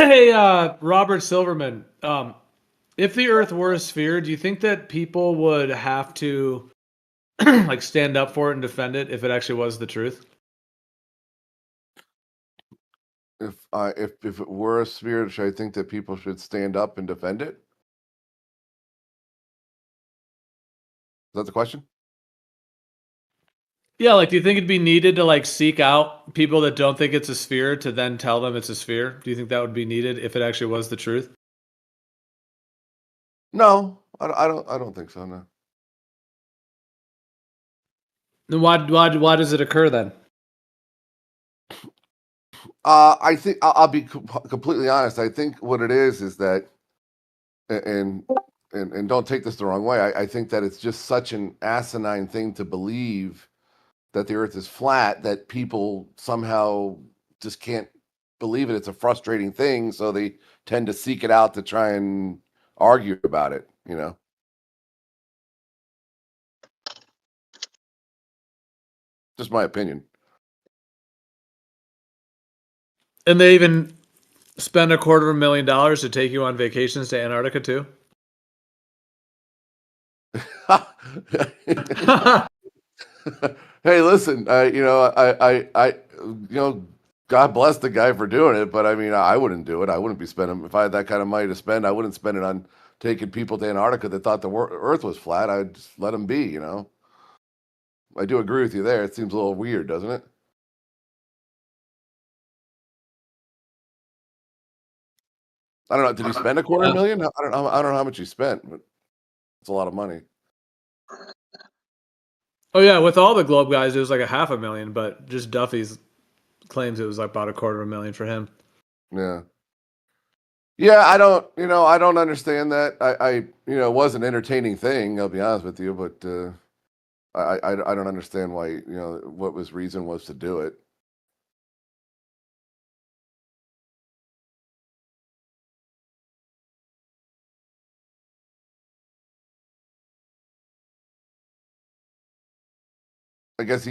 Hey, Robert Silverman. If the Earth were a sphere, do you think that people would have to like stand up for it and defend it if it actually was the truth? If it were a sphere, should I think that people should stand up and defend it? Is that the question? Yeah, like, do you think it'd be needed to like seek out people that don't think it's a sphere to then tell them it's a sphere? Do you think that would be needed if it actually was the truth? No, I don't think so. No. Then why does it occur then? I think I'll be completely honest. I think what it is that, and and don't take this the wrong way. I think that it's just such an asinine thing to believe that the Earth is flat that people somehow just can't believe it. It's a frustrating thing, so they tend to seek it out to try and argue about it. Just my opinion. And they even spend $250,000 to take you on vacations to Antarctica too? Hey, listen, God bless the guy for doing it, but I mean, I wouldn't do it. I wouldn't be spending if I had that kind of money to spend. I wouldn't spend it on taking people to Antarctica that thought the Earth was flat. I'd just let them be. I do agree with you there. It seems a little weird, doesn't it? I don't know. Did he spend a quarter million? I don't know. I don't know how much he spent, but it's a lot of money. Oh yeah, with all the Globe guys, it was like a half a million, but just Duffy's claims it was like about $250,000 for him. Yeah. Yeah, I don't understand that. It was an entertaining thing. I'll be honest with you, but I don't understand why. What his reason was to do it. I guess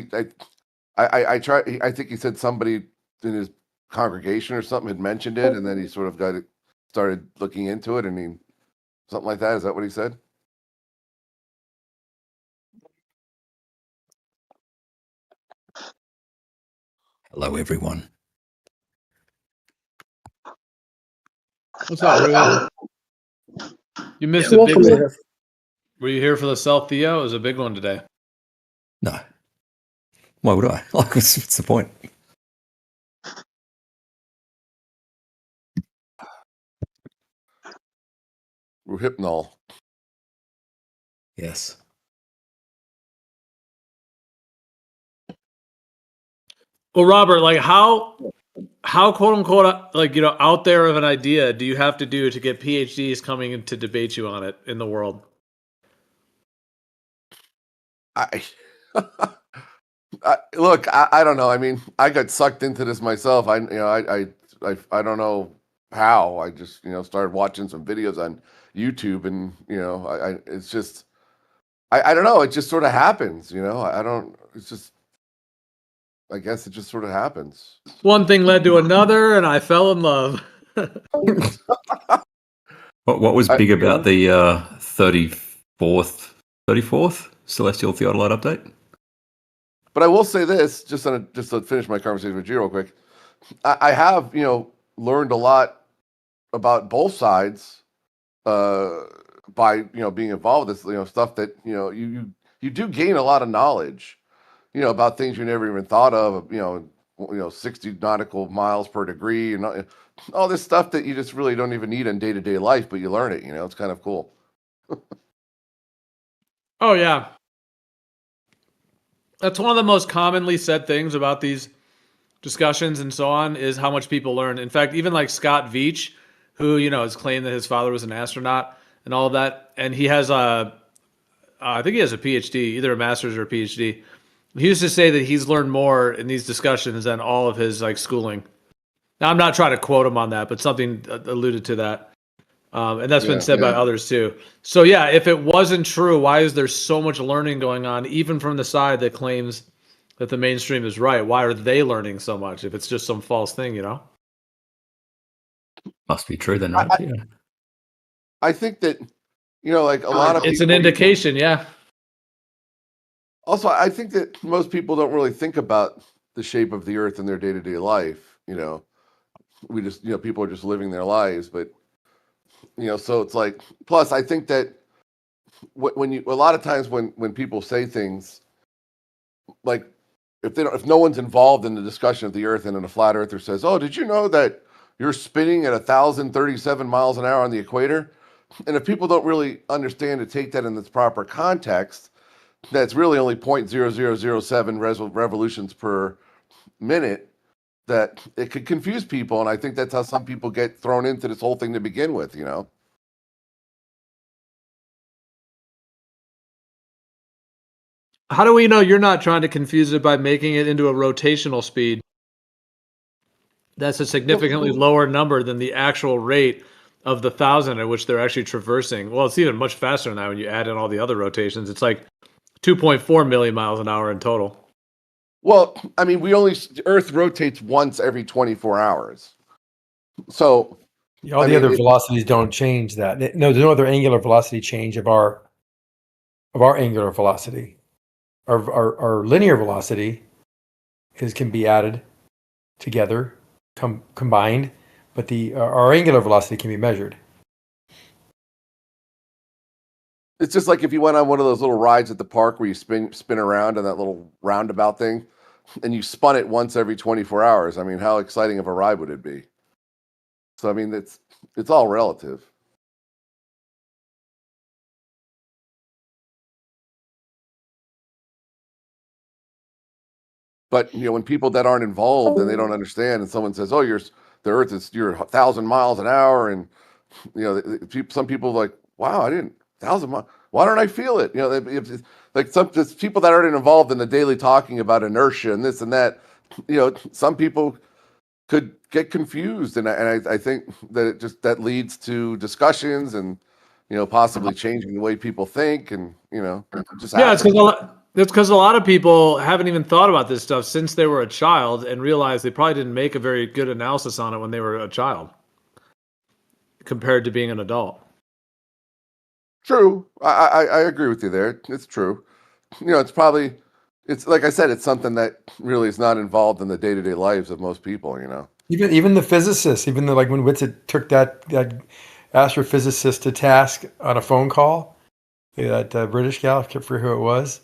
I try. I think he said somebody in his congregation or something had mentioned it, and then he sort of started looking into it, and something like that. Is that what he said? Hello, everyone. What's up, Roohif? You missed a big one. Were you here for the Self Theo? It was a big one today. No. Why would I? Like, what's the point? Rohypnol. Yes. Well, Robert, like how quote unquote like out there of an idea do you have to do to get PhDs coming in to debate you on it in the world? I look. I don't know. I mean, I got sucked into this myself. I don't know how. I just started watching some videos on YouTube, and it's just I don't know. It just sort of happens. I don't. It's just. I guess it just sort of happens. One thing led to another, and I fell in love. What was big about the 34th Celestial Theodolite update? But I will say this, just to finish my conversation with you real quick. I have learned a lot about both sides by being involved with this stuff that you do gain a lot of knowledge about things you never even thought of 60 nautical miles per degree and all this stuff that you just really don't even need in day-to-day life, but you learn it. It's kind of cool. Oh yeah, that's one of the most commonly said things about these discussions and so on is how much people learn. In fact, even like Scott Veach, who has claimed that his father was an astronaut and all of that, and he has I think he has a PhD, either a master's or a PhD. He used to say that he's learned more in these discussions than all of his like schooling. Now, I'm not trying to quote him on that, but something alluded to that. And that's been said by others too. So yeah, if it wasn't true, why is there so much learning going on, even from the side that claims that the mainstream is right? Why are they learning so much if it's just some false thing, Must be true then, right? Yeah. I think that, like a lot of It's people, an indication, yeah. also, I think that most people don't really think about the shape of the earth in their day-to-day life. We just, people are just living their lives, but so it's like, plus I think that a lot of times when people say things like, if no one's involved in the discussion of the earth, and then a flat earther says, "Oh, did you know that you're spinning at 1,037 miles an hour on the equator?" And if people don't really understand to take that in its proper context, that's really only 0.0007 revolutions per minute, that it could confuse people. And I think that's how some people get thrown into this whole thing to begin with. How do we know you're not trying to confuse it by making it into a rotational speed? That's a significantly lower number than the actual rate of the 1,000 at which they're actually traversing. Well, it's even much faster than that when you add in all the other rotations. It's like 2.4 million miles an hour in total. Well, I mean, Earth rotates once every 24 hours. So all the other velocities don't change that. No, there's no other angular velocity change of our angular velocity. Our linear velocity can be added together, combined, but our angular velocity can be measured. It's just like if you went on one of those little rides at the park where you spin around on that little roundabout thing, and you spun it once every 24 hours. I mean, how exciting of a ride would it be? So I mean, it's all relative. But when people that aren't involved and they don't understand, and someone says, "Oh, the Earth you're 1,000 miles an hour," and some people are like, "Wow, I didn't 1,000 miles. Why don't I feel it?" Like just people that aren't involved in the daily talking about inertia and this and that. Some people could get confused, and I think that that leads to discussions and possibly changing the way people think, and just yeah, it's because a lot of people haven't even thought about this stuff since they were a child and realized they probably didn't make a very good analysis on it when they were a child compared to being an adult. True. I agree with you there. It's true. It's like I said, it's something that really is not involved in the day-to-day lives of most people, Even the physicists, even though, like when Whitsitt took that astrophysicist to task on a phone call, that British gal, I can't remember who it was.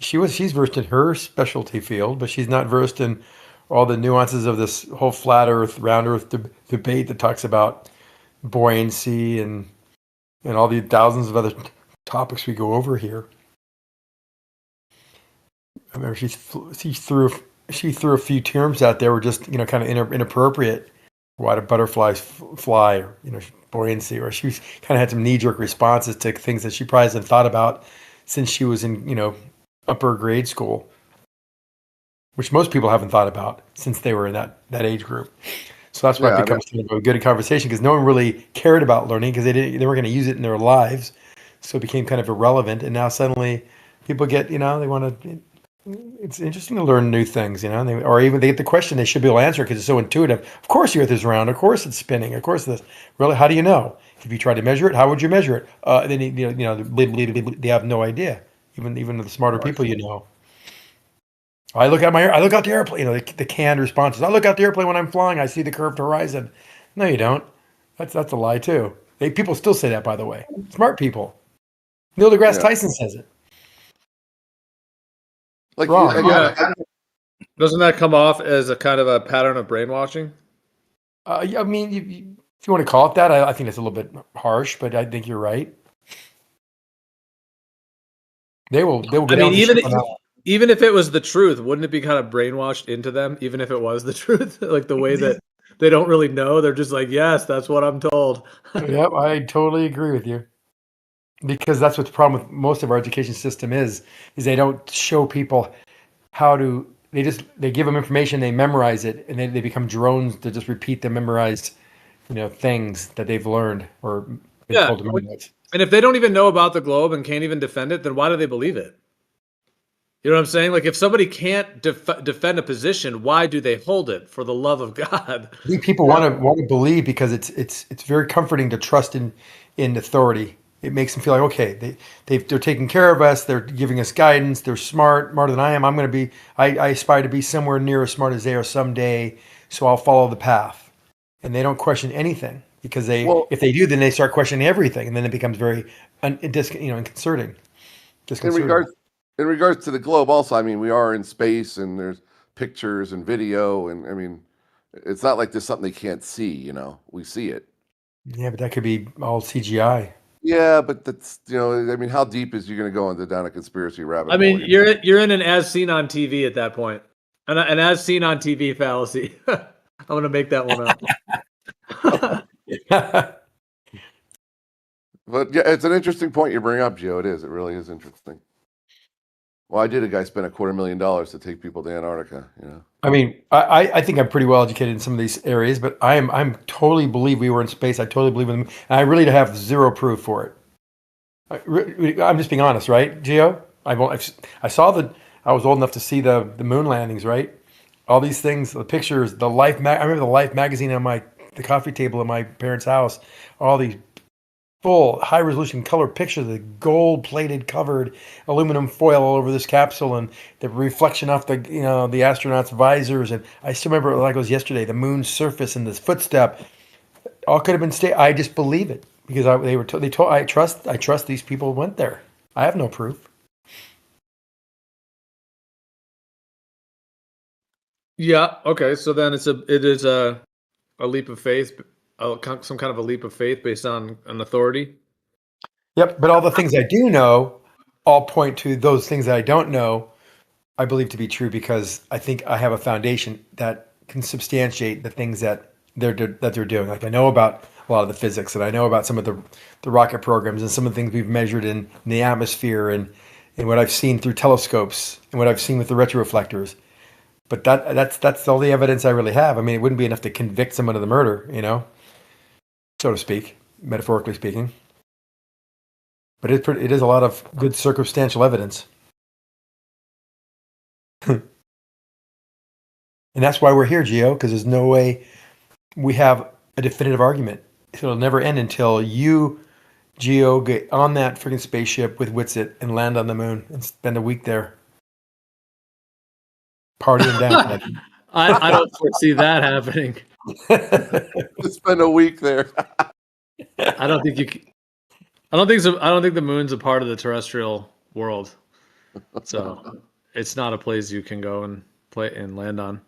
She's versed in her specialty field, but she's not versed in all the nuances of this whole flat Earth, round Earth debate that talks about buoyancy and all the thousands of other topics we go over here. I remember she threw a few terms out there were just kind of inappropriate. Why do butterflies fly? Or, buoyancy. Or she kind of had some knee-jerk responses to things that she probably hasn't thought about since she was in upper grade school, which most people haven't thought about since they were in that age group. So that's why it becomes kind of a good conversation, because no one really cared about learning because they were going to use it in their lives. So it became kind of irrelevant. And now suddenly people get, they want to, it's interesting to learn new things, or even they get the question, they should be able to answer because it's so intuitive. Of course the Earth is round. Of course it's spinning. Of course this. Really, how do you know? If you tried to measure it, how would you measure it? Then they have no idea. Even the smarter people, I look out the airplane. The canned responses. I look out the airplane when I'm flying. I see the curved horizon. No, you don't. That's a lie too. People still say that, by the way. Smart people. Neil deGrasse Tyson says it. Like, Doesn't that come off as a kind of a pattern of brainwashing? I mean, if you want to call it that, I think it's a little bit harsh, but I think you're right. They will. I mean, even if it was the truth, wouldn't it be kind of brainwashed into them? Even if it was the truth, like the way that they don't really know, they're just like, yes, that's what I'm told. Yep, I totally agree with you. Because that's what the problem with most of our education system is they don't show people how to. They give them information, they memorize it, and then they become drones to just repeat the memorized, things that they've learned or been told to memorize. And if they don't even know about the globe and can't even defend it, then why do they believe it? You know what I'm saying? Like if somebody can't defend a position, why do they hold it? For the love of God. I think people want to believe because it's very comforting to trust in authority. It makes them feel like, okay, they're taking care of us. They're giving us guidance. They're smarter than I am. I aspire to be somewhere near as smart as they are someday. So I'll follow the path, and they don't question anything because if they do, then they start questioning everything, and then it becomes very disconcerting. In regards to the globe, also, I mean, we are in space, and there's pictures and video, and I mean, it's not like there's something they can't see. You know, we see it. Yeah, but that could be all CGI. Yeah, but that's I mean, how deep is you going to go down a conspiracy rabbit hole? I mean, you're in an as seen on TV at that point, an as seen on TV fallacy. I'm gonna make that one up. But yeah, it's an interesting point you bring up, Gio. It is. It really is interesting. Why did a guy spend $250,000 to take people to Antarctica? You know. I mean, I think I'm pretty well educated in some of these areas, but I'm totally believe we were in space. I totally believe in them, and I really have zero proof for it. I'm just being honest, right, Gio? I saw I was old enough to see the moon landings, right? All these things, the pictures, the Life. I remember the Life magazine on the coffee table in my parents' house. All these full high resolution color pictures, the gold plated covered aluminum foil all over this capsule, and the reflection off the the astronauts' visors. And I still remember like it was yesterday, the moon's surface and this footstep. All could have been I just believe it because I trust these people who went there. I have no proof. Yeah. Okay. So then it is a leap of faith, some kind of a leap of faith based on an authority. Yep. But all the things I do know all point to those things that I don't know. I believe to be true because I think I have a foundation that can substantiate the things that they're doing. Like I know about a lot of the physics, and I know about some of the rocket programs and some of the things we've measured in the atmosphere and what I've seen through telescopes and what I've seen with the retroreflectors. But that's all the evidence I really have. I mean, it wouldn't be enough to convict someone of the murder, so to speak, metaphorically speaking. But it is a lot of good circumstantial evidence. And that's why we're here, Gio, because there's no way we have a definitive argument. It'll never end until you, Gio, get on that freaking spaceship with Witsit and land on the moon and spend a week there. Partying down. I don't foresee that happening. To spend a week there. I don't think you can. I don't think so. I don't think the moon's a part of the terrestrial world, so it's not a place you can go and play and land on.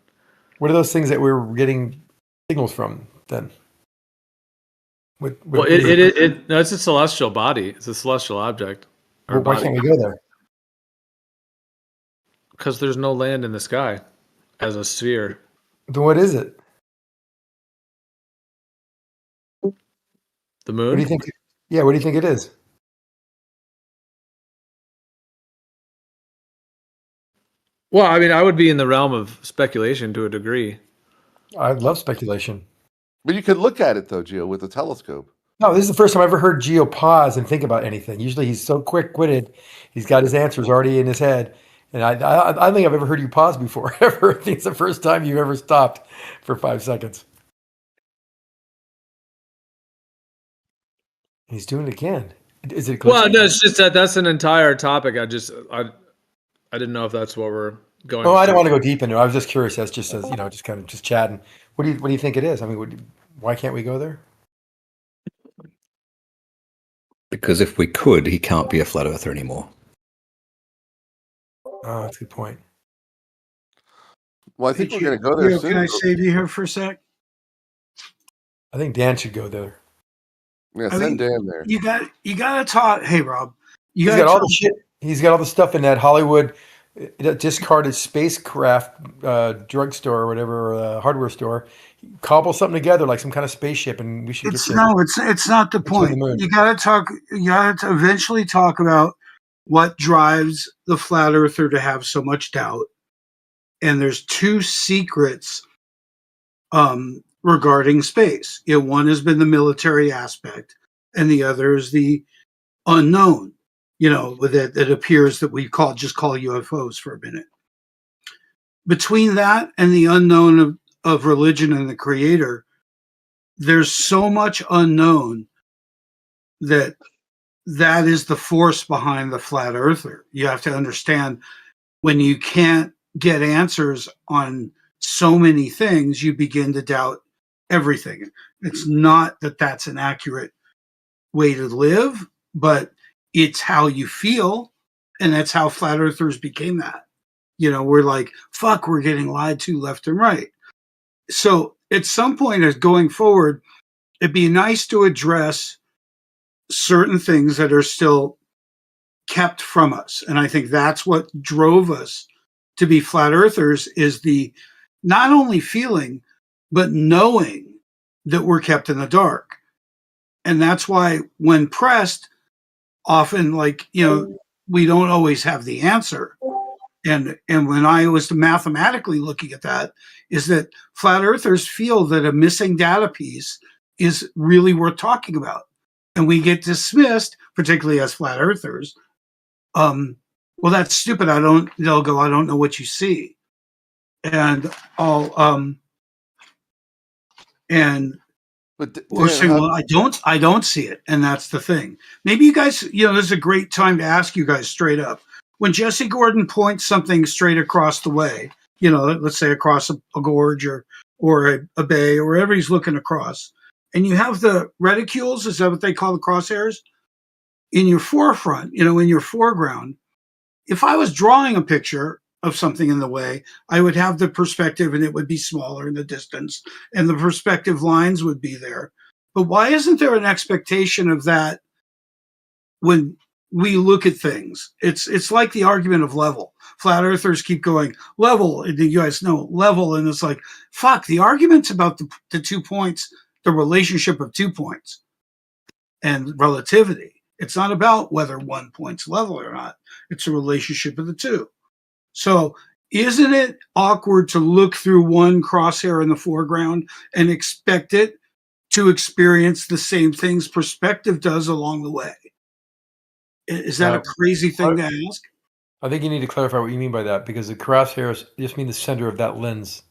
What are those things that we're getting signals from then? No, it's a celestial body. It's a celestial object. Well, why can't we go there? Because there's no land in the sky as a sphere. Then what is it? The moon? What do you think? Yeah, what do you think it is? Well, I mean, I would be in the realm of speculation to a degree. I love speculation. But you could look at it though, Gio, with a telescope. No, this is the first time I ever heard Gio pause and think about anything. Usually he's so quick-witted. He's got his answers already in his head. And I don't think I've ever heard you pause before, ever. I think it's the first time you've ever stopped for 5 seconds. He's doing it again. Is it glitching? Well, no, it's just that's an entire topic. I didn't know if that's what we're going. Oh, I don't want to go deep into it. I was just curious. As just kind of just chatting. What do you think it is? I mean, why can't we go there? Because if we could, he can't be a flat earther anymore. Oh, that's a good point. Well, I think we're going to go there soon. Can I save you here for a sec? I think Dan should go there. Yeah, send Dan there. You got to talk. Hey, Rob, He's got all the shit. He's got all the stuff in that Hollywood discarded spacecraft drugstore or whatever, hardware store. Cobble something together like some kind of spaceship, and we should it's not the point. You got to talk. You got to eventually talk about what drives the flat earther to have so much doubt. And there's two secrets regarding space. One has been the military aspect, and the other is the unknown. that it appears that we call UFOs for a minute. Between that and the unknown of religion and the creator, there's so much unknown that is the force behind the flat earther. You have to understand, when you can't get answers on so many things, you begin to doubt everything. It's not that that's an accurate way to live, but it's how you feel. And that's how flat earthers became that. We're like, fuck, we're getting lied to left and right. So at some point, as going forward, it'd be nice to address certain things that are still kept from us. And I think that's what drove us to be flat earthers, is the not only feeling, but knowing that we're kept in the dark. And that's why when pressed, often, we don't always have the answer. And when I was mathematically looking at that, is that flat earthers feel that a missing data piece is really worth talking about. And we get dismissed, particularly as flat earthers. Well, that's stupid. They'll go, I don't know what you see. And we're saying, well, I don't see it. And that's the thing. Maybe you guys, this is a great time to ask you guys straight up. When Jesse Gordon points something straight across the way, let's say across a gorge or a bay or wherever he's looking across, and you have the reticules, is that what they call the crosshairs, in your forefront, in your foreground. If I was drawing a picture of something in the way, I would have the perspective and it would be smaller in the distance and the perspective lines would be there. But why isn't there an expectation of that when we look at things? It's like the argument of level. Flat earthers keep going level, and you guys know level, and it's like, fuck, the argument's about the 2 points, the relationship of 2 points and relativity. It's not about whether 1 point's level or not. It's a relationship of the two. So isn't it awkward to look through one crosshair in the foreground and expect it to experience the same things perspective does along the way? Is that a crazy thing to ask? I think you need to clarify what you mean by that, because the crosshairs just mean the center of that lens.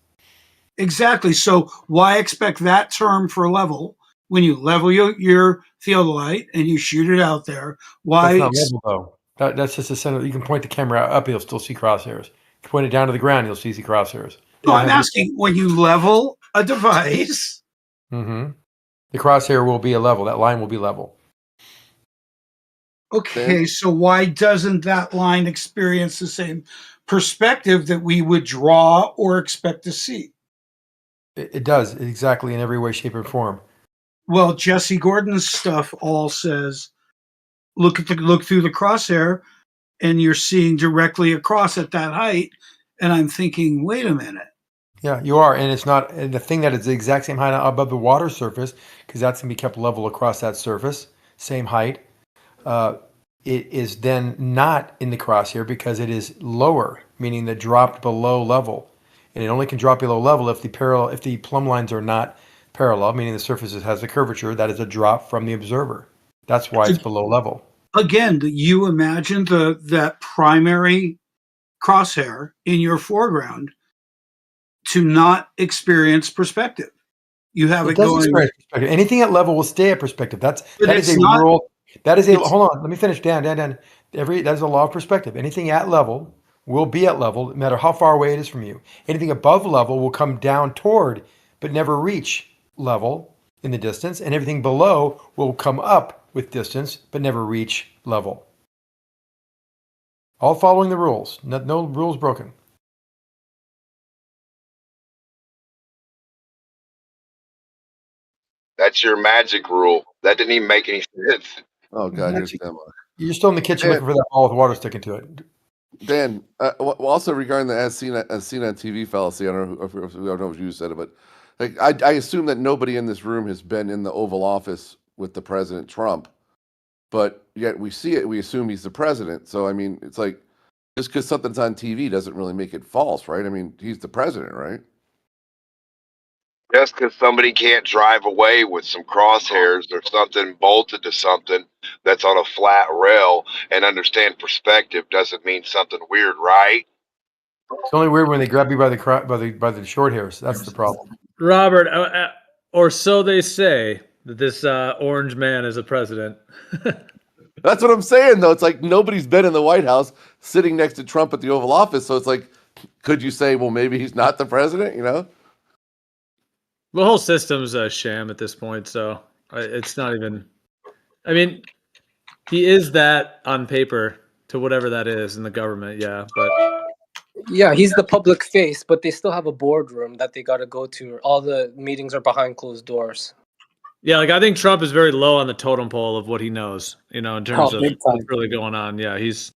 Exactly. So why expect that term for level when you level your theodolite and you shoot it out there? Why? That's not level, though. That's just the center. You can point the camera up, you'll still see crosshairs. You point it down to the ground, you'll see the crosshairs. No, I'm asking, when you level a device. Mm-hmm. The crosshair will be a level. That line will be level. Okay, so why doesn't that line experience the same perspective that we would draw or expect to see? It does, exactly, in every way, shape, or form. Well, Jesse Gordon's stuff all says, look through the crosshair, and you're seeing directly across at that height. And I'm thinking, wait a minute. Yeah, you are, and it's not the thing that is the exact same height above the water surface, because that's going to be kept level across that surface, same height. It is then not in the crosshair because it is lower, meaning that dropped below level, and it only can drop below level if the plumb lines are not parallel, meaning the surface has a curvature. That is a drop from the observer. That's why it's below level. Again, you imagine that primary crosshair in your foreground to not experience perspective. You have it going. Perspective. Anything at level will stay at perspective. That is a rule. That is a hold on. Let me finish. Dan. That is a law of perspective. Anything at level will be at level, no matter how far away it is from you. Anything above level will come down toward, but never reach level in the distance, and everything below will come up with distance, but never reach level. All following the rules. No rules broken. That's your magic rule. That didn't even make any sense. Oh God, here's Demo. You're still in the kitchen looking for that ball with water sticking to it. Dan, also regarding the as seen on TV fallacy, I don't know if you said it, but I assume that nobody in this room has been in the Oval Office with the President Trump, but yet we see it, we assume he's the president. So I mean, it's like just because something's on TV doesn't really make it false, right? I mean, he's the president, right? Just because somebody can't drive away with some crosshairs or something bolted to something that's on a flat rail and understand perspective doesn't mean something weird, right? It's only weird when they grab you by the short hairs. That's the problem. Robert, or so they say that this orange man is a president. That's what I'm saying, though. It's like nobody's been in the White House sitting next to Trump at the Oval Office. So it's like, could you say, well, maybe he's not the president, you know? The whole system's a sham at this point, so it's not even. I mean, he is that on paper to whatever that is in the government, yeah. But Yeah, he's the public face, but they still have a boardroom that they got to go to. All the meetings are behind closed doors. yeah, like I think Trump is very low on the totem pole of what he knows, in terms of big time. what's really going on. Yeah, he's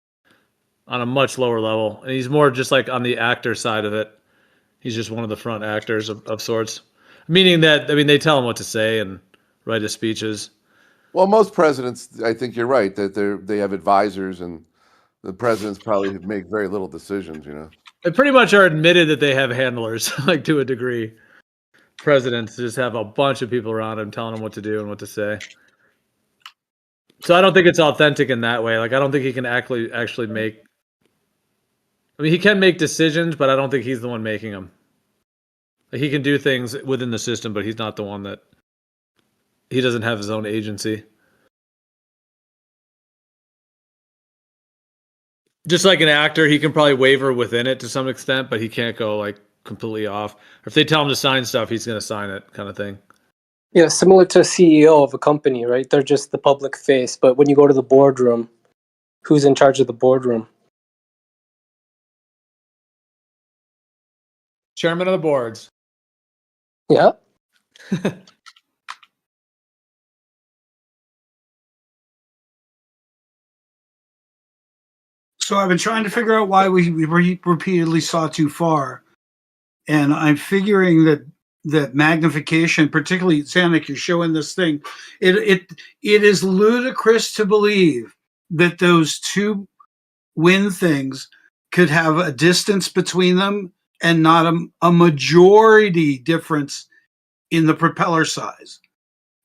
on a much lower level, and he's more just like on the actor side of it. He's just one of the front actors of sorts. Meaning that, I mean, they tell him what to say and write his speeches. Well, most presidents, I think you're right, that they have advisors, and the presidents probably make very little decisions, you know? They pretty much are admitted that they have handlers, like to a degree. Presidents just have a bunch of people around him telling him what to do and what to say. So I don't think it's authentic in that way. Like, I don't think he can actually make. I mean, he can make decisions, but I don't think he's the one making them. Like, he can do things within the system, but he's not the one that. He doesn't have his own agency. Just like an actor, he can probably waver within it to some extent, but he can't go like completely off. Or if they tell him to sign stuff, he's going to sign it, kind of thing. Yeah, similar to a CEO of a company, right? They're just the public face, but when you go to the boardroom, who's in charge of the boardroom? Chairman of the boards. Yeah. So I've been trying to figure out why we repeatedly saw too far, and I'm figuring that magnification, particularly Sanic, you're showing this thing. It is ludicrous to believe that those two wind things could have a distance between them and not a majority difference in the propeller size.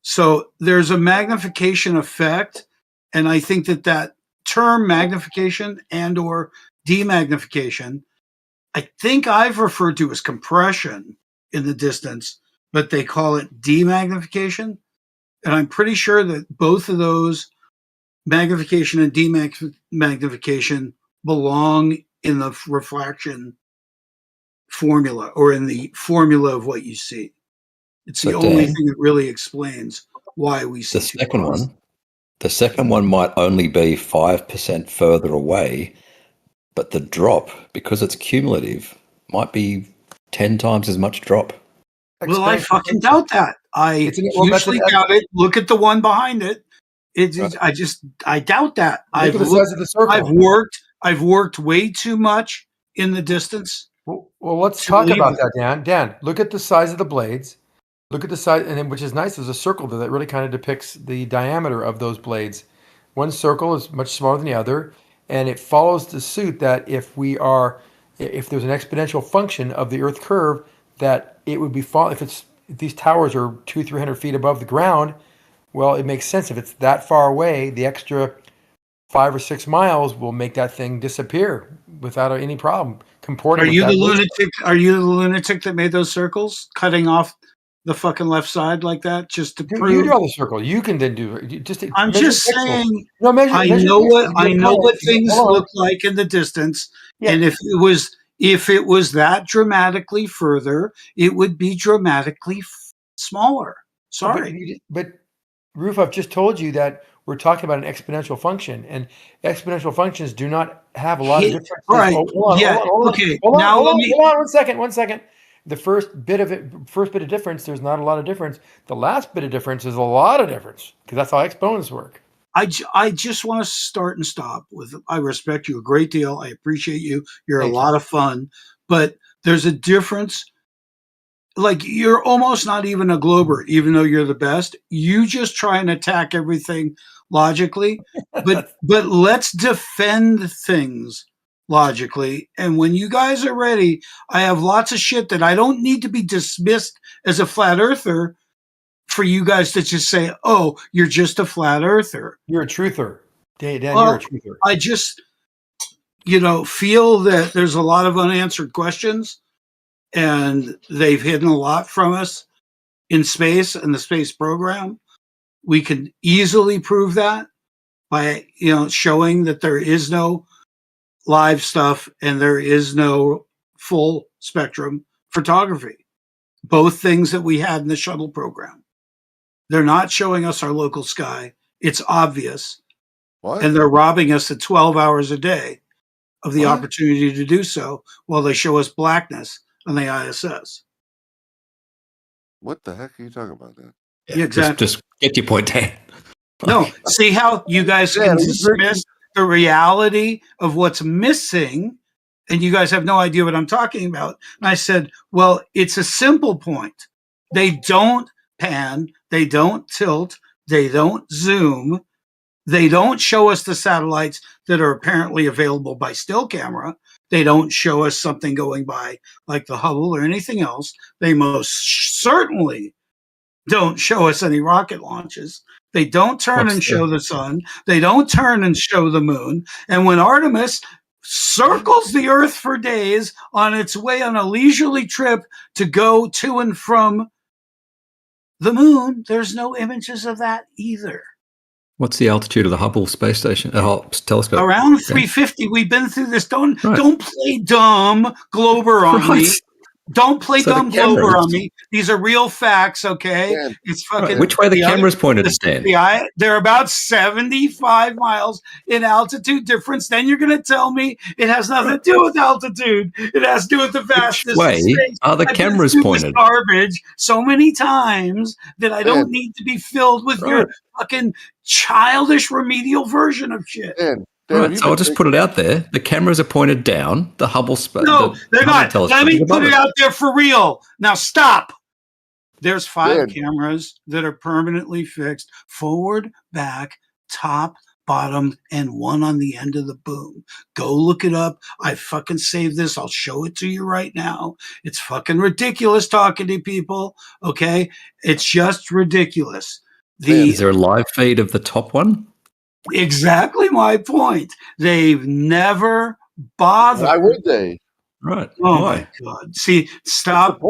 So there's a magnification effect, and I think that term magnification and or demagnification, I think I've referred to as compression in the distance, but they call it demagnification. And I'm pretty sure that both of those, magnification and demagnification, belong in the refraction formula, or in the formula of what you see. It's the only thing that really explains why we see the second one might only be 5% further away, but the drop, because it's cumulative, might be 10 times as much drop. Well, I fucking doubt that. I hugely doubt it. Look at the one behind it. I doubt that. Look at the size of the circle. I've worked way too much in the distance. Well, let's talk about that, Dan. Dan, look at the size of the blades. Look at the size, and then, which is nice. There's a circle there that really kind of depicts the diameter of those blades. One circle is much smaller than the other, and it follows the suit that if there's an exponential function of the Earth curve, that it would be if these towers are 200-300 feet above the ground. Well, it makes sense. If it's that far away, the extra 5 or 6 miles will make that thing disappear without any problem. Are you the lunatic? Are you the lunatic that made those circles, cutting off the fucking left side like that, just to prove? You draw the circle. You can then do it. I'm just saying. I know what things look like in the distance, and if it was that dramatically further, it would be dramatically smaller. Sorry, but Roof, I've just told you that we're talking about an exponential function, and exponential functions do not have a lot of difference. Right. Hold on. One second. The first bit of difference, there's not a lot of difference. The last bit of difference is a lot of difference, because that's how exponents work. I just want to start and stop with, I respect you a great deal. I appreciate you. You're a lot of fun, but there's a difference. Like, you're almost not even a Glober, even though you're the best. You just try and attack everything logically, but let's defend things logically. And when you guys are ready, I have lots of shit that I don't need to be dismissed as a flat earther for you guys to just say, oh, you're just a flat earther. You're a truther. Dan, you're Well, a truther. I just, feel that there's a lot of unanswered questions and they've hidden a lot from us in space and the space program. We can easily prove that by, showing that there is no live stuff and there is no full spectrum photography. Both things that we had in the shuttle program. They're not showing us our local sky. It's obvious. What? And they're robbing us at 12 hours a day of the What? opportunity to do so while they show us blackness on the ISS. What the heck are you talking about, then? Yeah, exactly. Just get your point, Dan. No, see how you guys can dismiss the reality of what's missing, and you guys have no idea what I'm talking about. And I said, well, it's a simple point. They don't pan, they don't tilt, they don't zoom, they don't show us the satellites that are apparently available by still camera. They don't show us something going by like the Hubble or anything else. They most certainly don't show us any rocket launches. They don't turn and show the sun. They don't turn and show the moon. And when Artemis circles the Earth for days on its way on a leisurely trip to go to and from the moon, there's no images of that either. What's the altitude of the Hubble space station? Telescope? Around 350. We've been through this. Don't play dumb Glober on me. Don't play dumb Glober on me. These are real facts, okay? Yeah. It's fucking. Right. Which way the camera's pointed, Dan? They're about 75 miles in altitude difference. Then you're going to tell me it has nothing to do with altitude. It has to do with the vastness. Which way are the cameras pointed? Garbage so many times that I don't need to be filled with your fucking childish remedial version of shit. Right, so I'll just put it out there. The cameras are pointed down. The Hubble space. No, they're not. Let me put it out there for real. Now stop. There's 5 cameras that are permanently fixed forward, back, top, bottom, and one on the end of the boom. Go look it up. I fucking saved this. I'll show it to you right now. It's fucking ridiculous talking to people. Okay? It's just ridiculous. Is there a live feed of the top one? Exactly my point. They've never bothered. Why would they? Right. Oh my God. See, stop.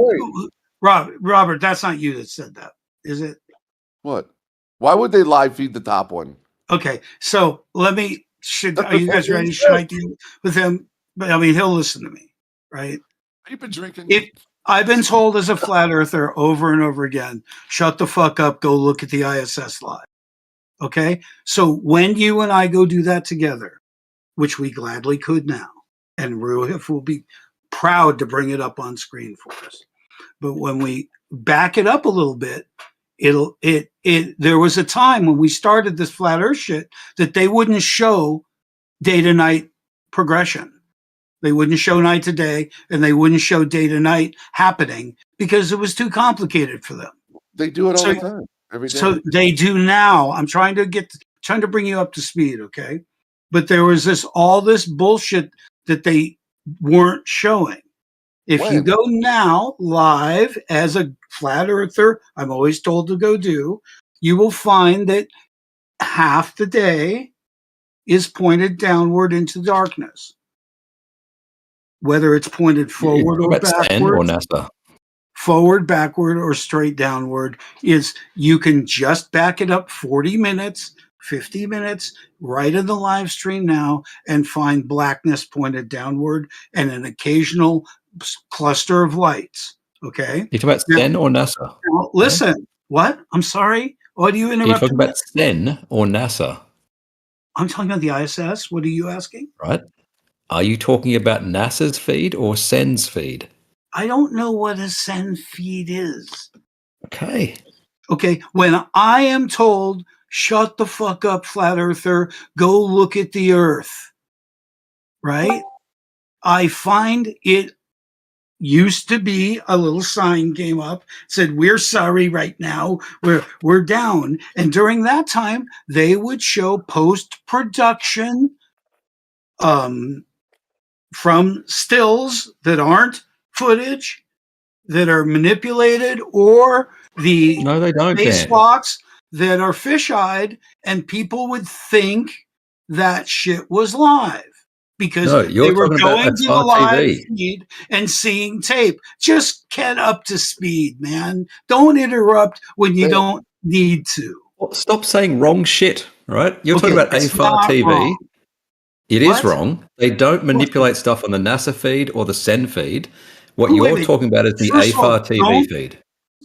Robert, that's not you that said that, is it? What? Why would they live feed the top one? Okay, so are you guys ready? Should I deal with him? But I mean, he'll listen to me, right? You've been drinking. I've been told as a flat earther over and over again, shut the fuck up, go look at the ISS live. Okay, so when you and I go do that together, which we gladly could now, and Roohif will be proud to bring it up on screen for us. But when we back it up a little bit, there was a time when we started this flat earth shit that they wouldn't show day to night progression. They wouldn't show night to day and they wouldn't show day to night happening because it was too complicated for them. They do it all the time. Every day. So they do now. I'm trying to bring you up to speed, okay? But there was all this bullshit that they weren't showing. If you go now live as a flat earther, I'm always told to go do, you will find that half the day is pointed downward into darkness. Whether it's pointed forward or backward. Or NASA. Forward, backward, or straight downward is you can just back it up 40 minutes, 50 minutes, right in the live stream now and find blackness pointed downward and an occasional cluster of lights. Okay. You're talking about SEN or NASA? Now, listen, what? I'm sorry. What do you interrupt? You're talking about SEN or NASA? I'm talking about the ISS. What are you asking? Right. Are you talking about NASA's feed or SEN's feed? I don't know what a SEN feed is. Okay. Okay. When I am told, shut the fuck up, flat earther, go look at the Earth, right? I find it used to be a little sign came up, said, we're sorry right now, we're down. And during that time, they would show post-production from stills that aren't footage, that are manipulated, or the No, they don't, Dan. spacewalks that are fisheyed, and people would think that shit was live because No, they you're were talking about going to the FR live TV. feed and seeing tape. Just get up to speed, man. Don't interrupt when you don't need to. Well, stop saying wrong shit, right? You're talking about it's AFAR not TV. wrong. It is What? wrong. They don't manipulate stuff on the NASA feed or the SEN feed. What Wait a you're minute. talking about is the First of all, AFAR TV feed.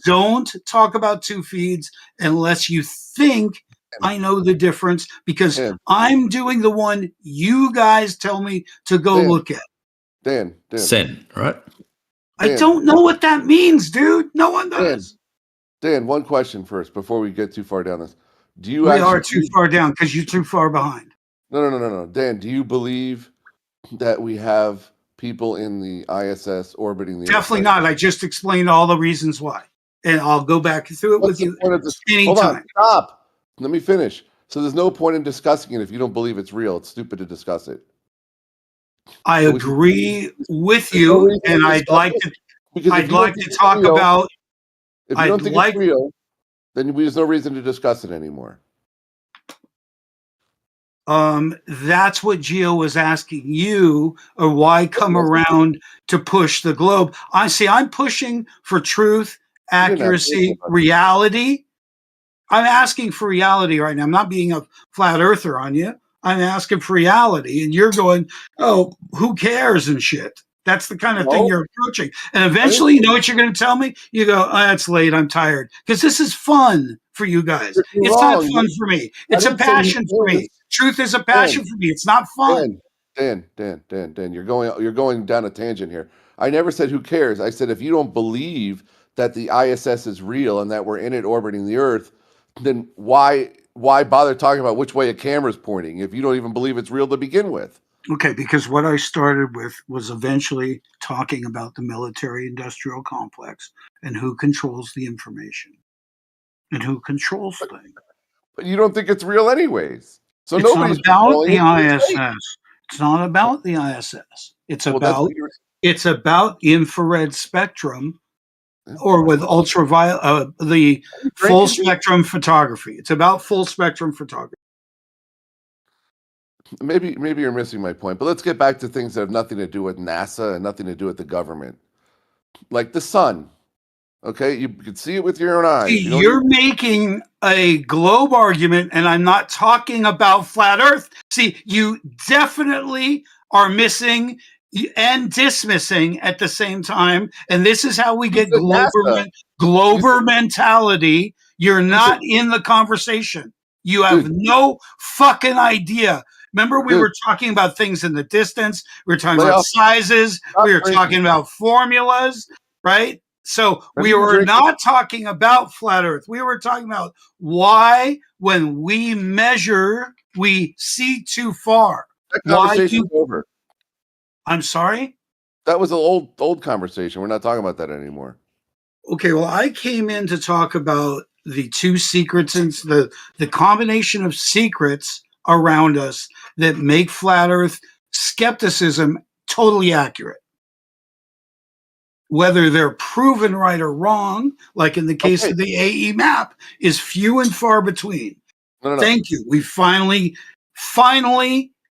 Don't talk about two feeds unless you think I know the difference, because Dan. I'm doing the one you guys tell me to go Dan. look at. Dan. SEN, right? I don't know what that means, dude. No one does. Dan, one question first before we get too far down this. Do you We actually are too far down because you're too far behind. No. Dan, do you believe that we have people in the ISS orbiting the Earth? Definitely not. I just explained all the reasons why. And I'll go back through it with you anytime. Hold on, stop. Let me finish. So there's no point in discussing it if you don't believe it's real. It's stupid to discuss it. I agree with you, and I'd like to talk about. If you don't think it's real, then there's no reason to discuss it anymore. That's what Gio was asking you, or why come around to push the globe. I'm pushing for truth, accuracy, reality. I'm asking for reality right now. I'm not being a flat earther on you. I'm asking for reality, and you're going, oh, who cares and shit. That's the kind of thing you're approaching. And eventually, you know what you're going to tell me? You go, oh, it's late. I'm tired. Because this is fun for you guys. It's not fun for me. It's a passion for me. Truth is a passion for me. It's not fun. Dan, you're going down a tangent here. I never said who cares. I said if you don't believe that the ISS is real and that we're in it orbiting the Earth, then why bother talking about which way a camera's pointing if you don't even believe it's real to begin with? Okay, because what I started with was eventually talking about the military-industrial complex and who controls the information and who controls things. But you don't think it's real anyways. So it's not about the ISS. It's not about the ISS. It's about infrared spectrum, or with ultraviolet, the full spectrum photography. It's about full spectrum photography. Maybe you're missing my point, but let's get back to things that have nothing to do with NASA and nothing to do with the government, like the sun. Okay, you can see it with your own eyes. You're making a globe argument, and I'm not talking about flat Earth. See, you definitely are missing and dismissing at the same time, and this is how we get glober mentality. You're not in the conversation. You have no fucking idea. Remember, we were talking about things in the distance. We were talking about sizes. We were talking about formulas, right? So we were not talking about flat Earth. We were talking about why, when we measure, we see too far. That conversation's over. I'm sorry? That was an old conversation. We're not talking about that anymore. Okay, well, I came in to talk about the two secrets and the combination of secrets around us that make flat Earth skepticism totally accurate. Whether they're proven right or wrong, like in the case of the AE map, is few and far between. No. Thank you. We finally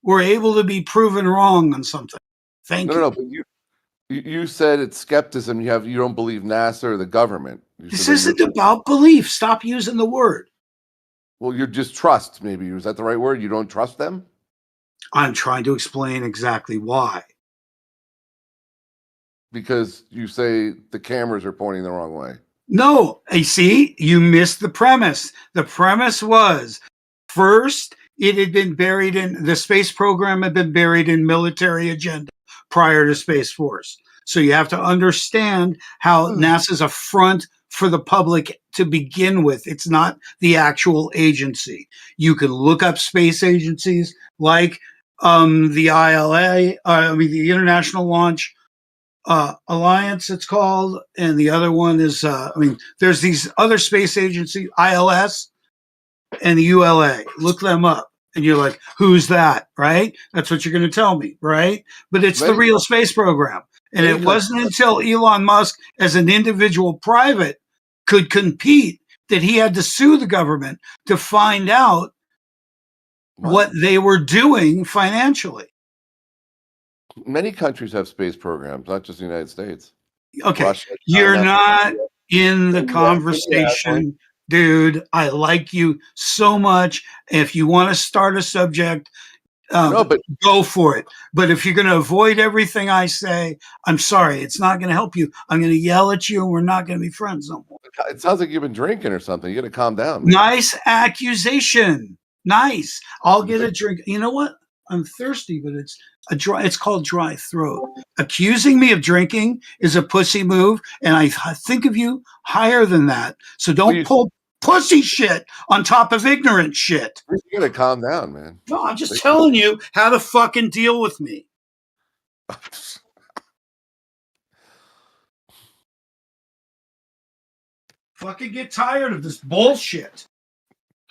were able to be proven wrong on something. Thank you. No, but you said it's skepticism. You don't believe NASA or the government. This isn't about belief. Stop using the word. Well, you're just trust, maybe. Is that the right word? You don't trust them? I'm trying to explain exactly why. Because you say the cameras are pointing the wrong way. No, you see, you missed the premise. The premise was, first, it had been buried in, the space program had been buried in military agenda prior to Space Force. So you have to understand how NASA's a front for the public to begin with. It's not the actual agency. You can look up space agencies like the ILA, the International Launch Alliance, it's called, and the other one is, there's these other space agencies, ILS and the ULA. Look them up. And you're like, who's that? Right? That's what you're going to tell me, right? But it's the real space program. And it wasn't until Elon Musk, as an individual private, could compete that he had to sue the government to find out what they were doing financially. Many countries have space programs, not just the United States. Okay, Russia, you're China, not in the India, conversation, dude. I like you so much. If you want to start a subject, No, but go for it. But if you're going to avoid everything I say, I'm sorry, it's not going to help you. I'm going to yell at you, and we're not going to be friends no more. it sounds like you've been drinking or something. You got to calm down, man. Nice accusation. Nice. I'll get a drink. You know what? I'm thirsty, but it's called dry throat. Accusing me of drinking is a pussy move, and I think of you higher than that. So don't pull pussy shit on top of ignorant shit. You got to calm down, man. No, I'm just telling you how to fucking deal with me. Fucking get tired of this bullshit.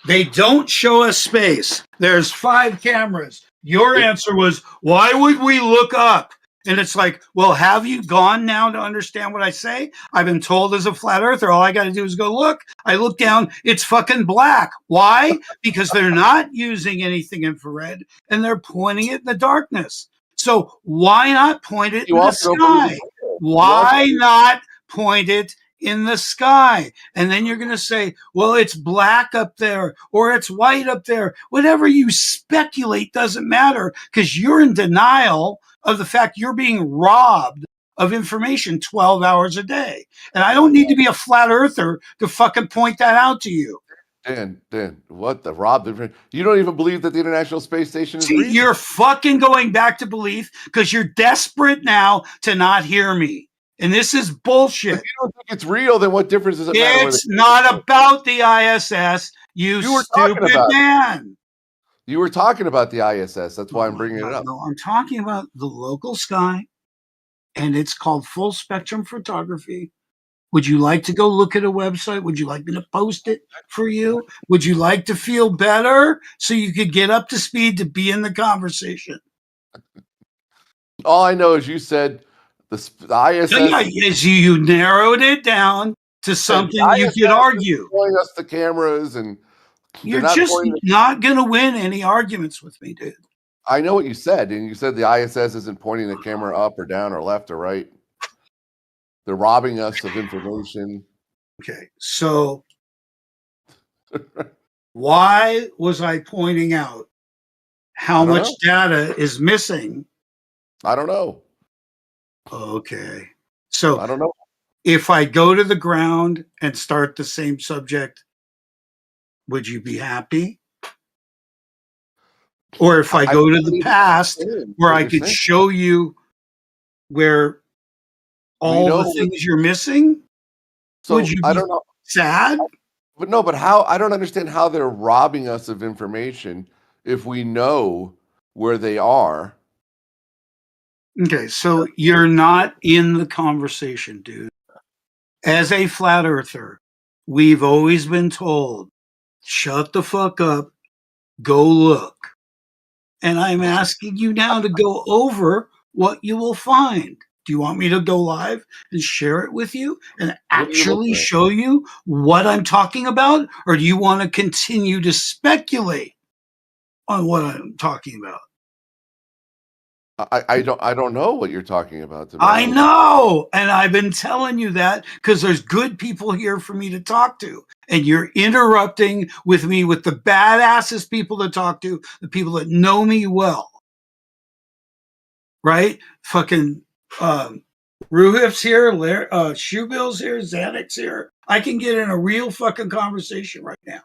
They don't show us space. There's 5 cameras. Your answer was, why would we look up? And it's like, well, have you gone now to understand what I say? I've been told as a flat earther, all I got to do is go look. I look down, it's fucking black. Why? Because they're not using anything infrared and they're pointing it in the darkness. So why not point it in the sky? Why not point it in the sky? And then you're going to say, well, it's black up there or it's white up there. Whatever you speculate doesn't matter because you're in denial of the fact you're being robbed of information 12 hours a day. And I don't need to be a flat earther to fucking point that out to you. Dan, what the robbed? You don't even believe that the International Space Station is real? You're fucking going back to belief because you're desperate now to not hear me. And this is bullshit. If you don't think it's real, then what difference does it matter? It's not about the ISS, you stupid man. You were talking about the ISS. That's why I'm bringing it up. No, I'm talking about the local sky, and it's called full spectrum photography. Would you like to go look at a website? Would you like me to post it for you? Would you like to feel better so you could get up to speed to be in the conversation? All I know is you said the ISS. Yes, you narrowed it down to something you could argue. Showing us the cameras, and you're just not going to win any arguments with me, dude. I know what you said, and you said the ISS isn't pointing the camera up or down or left or right. They're robbing us of information. Okay, so why was I pointing out how much data is missing? I don't know. Okay, so I don't know. If I go to the ground and start the same subject, would you be happy? Or if I go to the past where I could show you where all the things you're missing, so would you be sad? But how? I don't understand how they're robbing us of information if we know where they are. Okay, so you're not in the conversation, dude. As a flat earther, we've always been told, shut the fuck up, go look. And I'm asking you now to go over what you will find. Do you want me to go live and share it with you and actually show you what I'm talking about? Or do you want to continue to speculate on what I'm talking about? I don't know what you're talking about. I know. And I've been telling you that because there's good people here for me to talk to. And you're interrupting with me with the badassest people to talk to, the people that know me well. Right? Fucking Roohif's here, Shoebill's here, Xanax here. I can get in a real fucking conversation right now.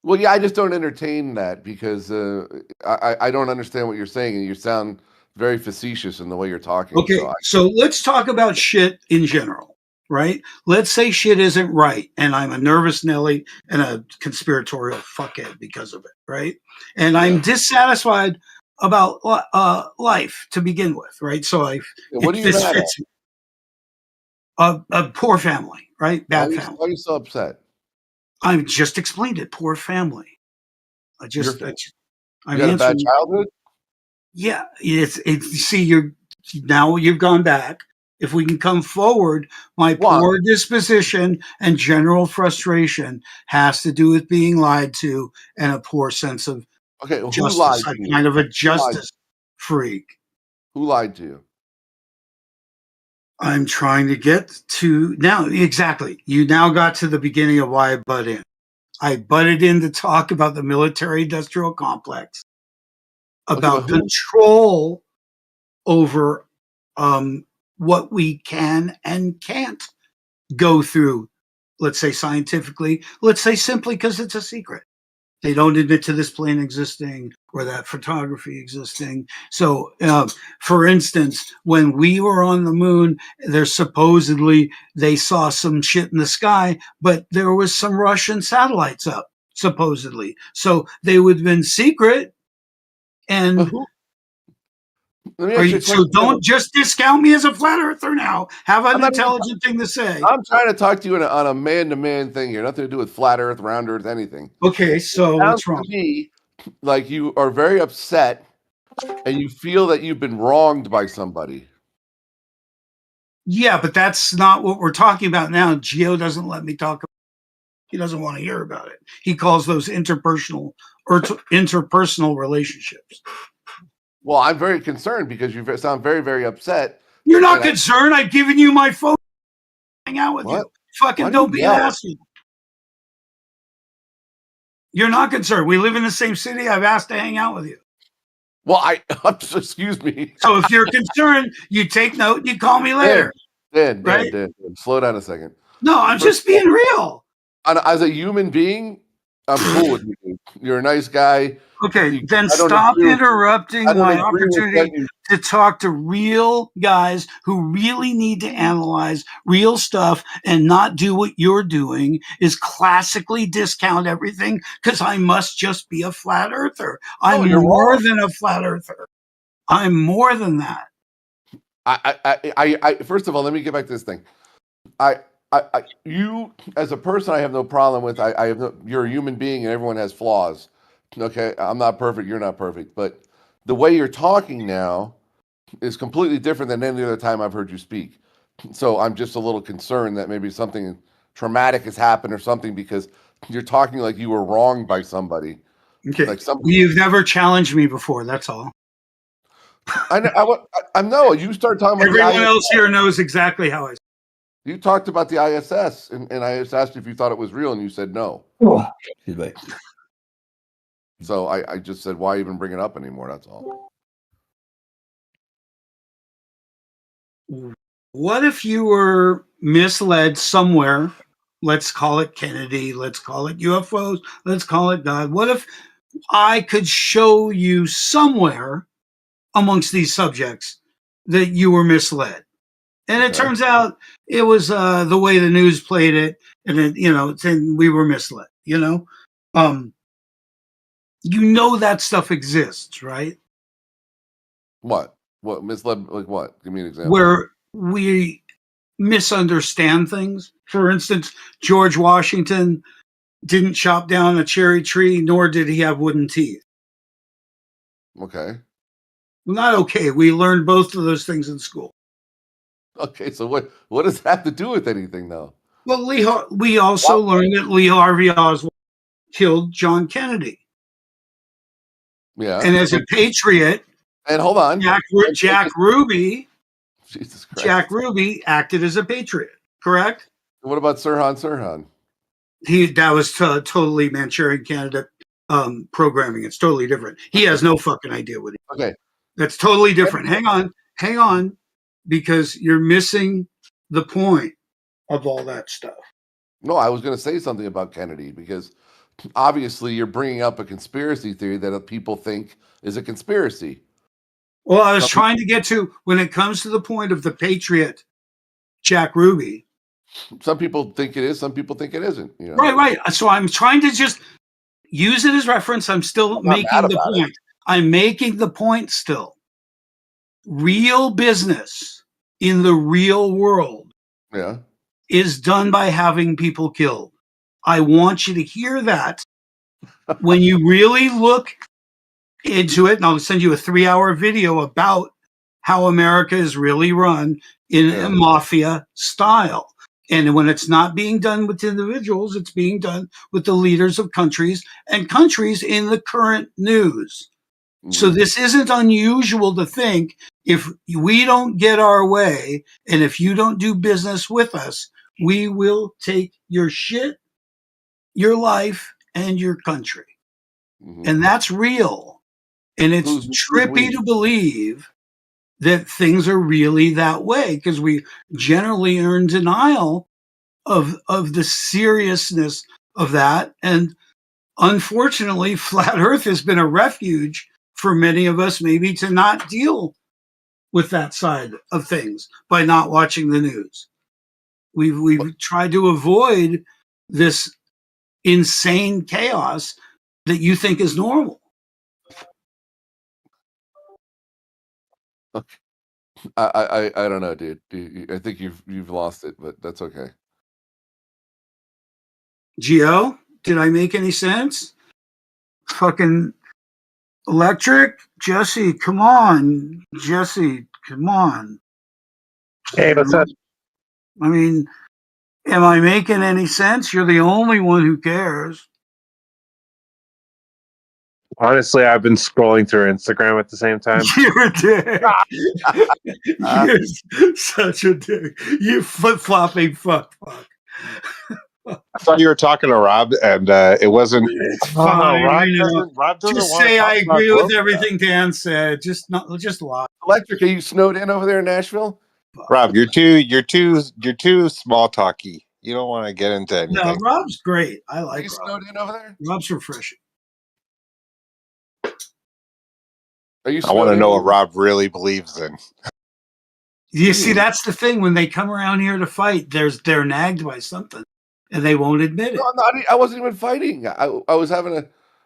Well, yeah, I just don't entertain that because I don't understand what you're saying, and you sound very facetious in the way you're talking. Okay, so let's talk about shit in general, right? Let's say shit isn't right, and I'm a nervous Nelly and a conspiratorial fuckhead because of it, right? And I'm dissatisfied about life to begin with, right? So what do you mad at? A poor family, right? Bad family. Why are you so upset? I just explained it. Poor family. I'm You had a bad answering. childhood? Yeah, see, now you've gone back. If we can come forward, my Why? poor disposition and general frustration has to do with being lied to and a poor sense of Okay, who justice. lied to I'm you? kind of a Who lied? justice freak. Who lied to you? I'm trying to get to now. Exactly. You now got to the beginning of why I butt in. I butted in to talk about the military industrial complex, Okay, but about who? control over what we can and can't go through, let's say scientifically, let's say simply because it's a secret. They don't admit to this plane existing or that photography existing. So, for instance, when we were on the moon, there's supposedly they saw some shit in the sky, but there was some Russian satellites up, supposedly. So they would have been secret. But And who? Let me ask you a so question. don't just discount me as a flat earther now. Have an I'm not even. intelligent thing to say. I'm trying to talk to you on a man-to-man thing here, nothing to do with flat Earth, round Earth, anything. Okay, so Sounds what's wrong? to me like you are very upset and you feel that you've been wronged by somebody. Yeah, but that's not what we're talking about now. Gio doesn't let me talk. He doesn't want to hear about it. He calls those interpersonal relationships. Well, I'm very concerned because you sound very, very upset. You're not And concerned. I've given you my phone. Hang out with What? you. Fucking Why do you don't be an yell? asshole. You're not concerned. We live in the same city. I've asked to hang out with you. Well, excuse me. So if you're concerned, you take note and you call me later. Dan, Right? slow down a second. No, I'm First just being real. As a human being, I'm cool with you. You're a nice guy. Okay, then I don't stop agree with- I interrupting don't my agree with what opportunity you. to talk to real guys who really need to analyze real stuff and not do what you're doing is classically discount everything because I must just be a flat earther. I'm you're more wrong. than a flat earther. I'm more than that. First of all, let me get back to this thing. You as a person, I have no problem with. I have no. You're a human being, and everyone has flaws. Okay, I'm not perfect. You're not perfect, but the way you're talking now is completely different than any other time I've heard you speak. So I'm just a little concerned that maybe something traumatic has happened or something because you're talking like you were wronged by somebody. Okay. Like somebody. You've never challenged me before. That's all. I know. You start talking about Everyone the else here knows exactly how I. You talked about the ISS, and I just asked you if you thought it was real, and you said no. Excuse me. So I just said, why even bring it up anymore? That's all. What if you were misled somewhere? Let's call it Kennedy. Let's call it UFOs. Let's call it God. What if I could show you somewhere amongst these subjects that you were misled? And it turns out it was the way the news played it, and then we were misled. That stuff exists, right? What? What misled? Like what? Give me an example. Where we misunderstand things. For instance, George Washington didn't chop down a cherry tree, nor did he have wooden teeth. Okay. Not okay. We learned both of those things in school. Okay. So what does that have to do with anything, though? Well, we also learned that Lee Harvey Oswald killed John Kennedy. Yeah. And as a patriot, and hold on, Jack Ruby. Jesus Christ. Jack Ruby acted as a patriot, correct? What about Sirhan? That was totally Manchurian candidate programming. It's totally different. He has no fucking idea what he. Okay. That's totally different. Hang on, because you're missing the point of all that stuff. No, I was going to say something about Kennedy because obviously you're bringing up a conspiracy theory that people think is a conspiracy. Well, I was trying to get to when it comes to the point of the patriot, Jack Ruby. Some people think it is. Some people think it isn't. Right. So I'm trying to just use it as reference. I'm still making the point. I'm making the point still. Real business in the real world is done by having people killed. I want you to hear that when you really look into it, and I'll send you a 3-hour video about how America is really run in a mafia style. And when it's not being done with individuals, it's being done with the leaders of countries and countries in the current news. So this isn't unusual to think if we don't get our way and if you don't do business with us, we will take your shit, your life, and your country. And that's real. And it's trippy to believe that things are really that way because we generally are in denial of the seriousness of that. And unfortunately, flat Earth has been a refuge for many of us, maybe to not deal with that side of things by not watching the news. We've tried to avoid this insane chaos that you think is normal. I don't know, dude. I think you've lost it, but that's okay. Gio, did I make any sense? Fucking electric? Jesse, come on. Jesse, come on. Hey, what's up? I mean, am I making any sense? You're the only one who cares. Honestly, I've been scrolling through Instagram at the same time. You're a dick. You're such a dick. You flip-flopping fuck. I thought you were talking to Rob, and it wasn't. It's Oh, no, fine. Rob doesn't Just want to say talk I about agree with Glob. everything Dan said. Just lie. Electric, are you snowed in over there in Nashville? Rob, you're too small talky. You don't want to get into anything. No, Rob's great. I Are like you Rob. snowed in over there? Rob's refreshing. Are you? I want to snowed know in? what Rob really believes in. You see, that's the thing. When they come around here to fight, they're nagged by something, and they won't admit it. No, I wasn't even fighting. I was having a.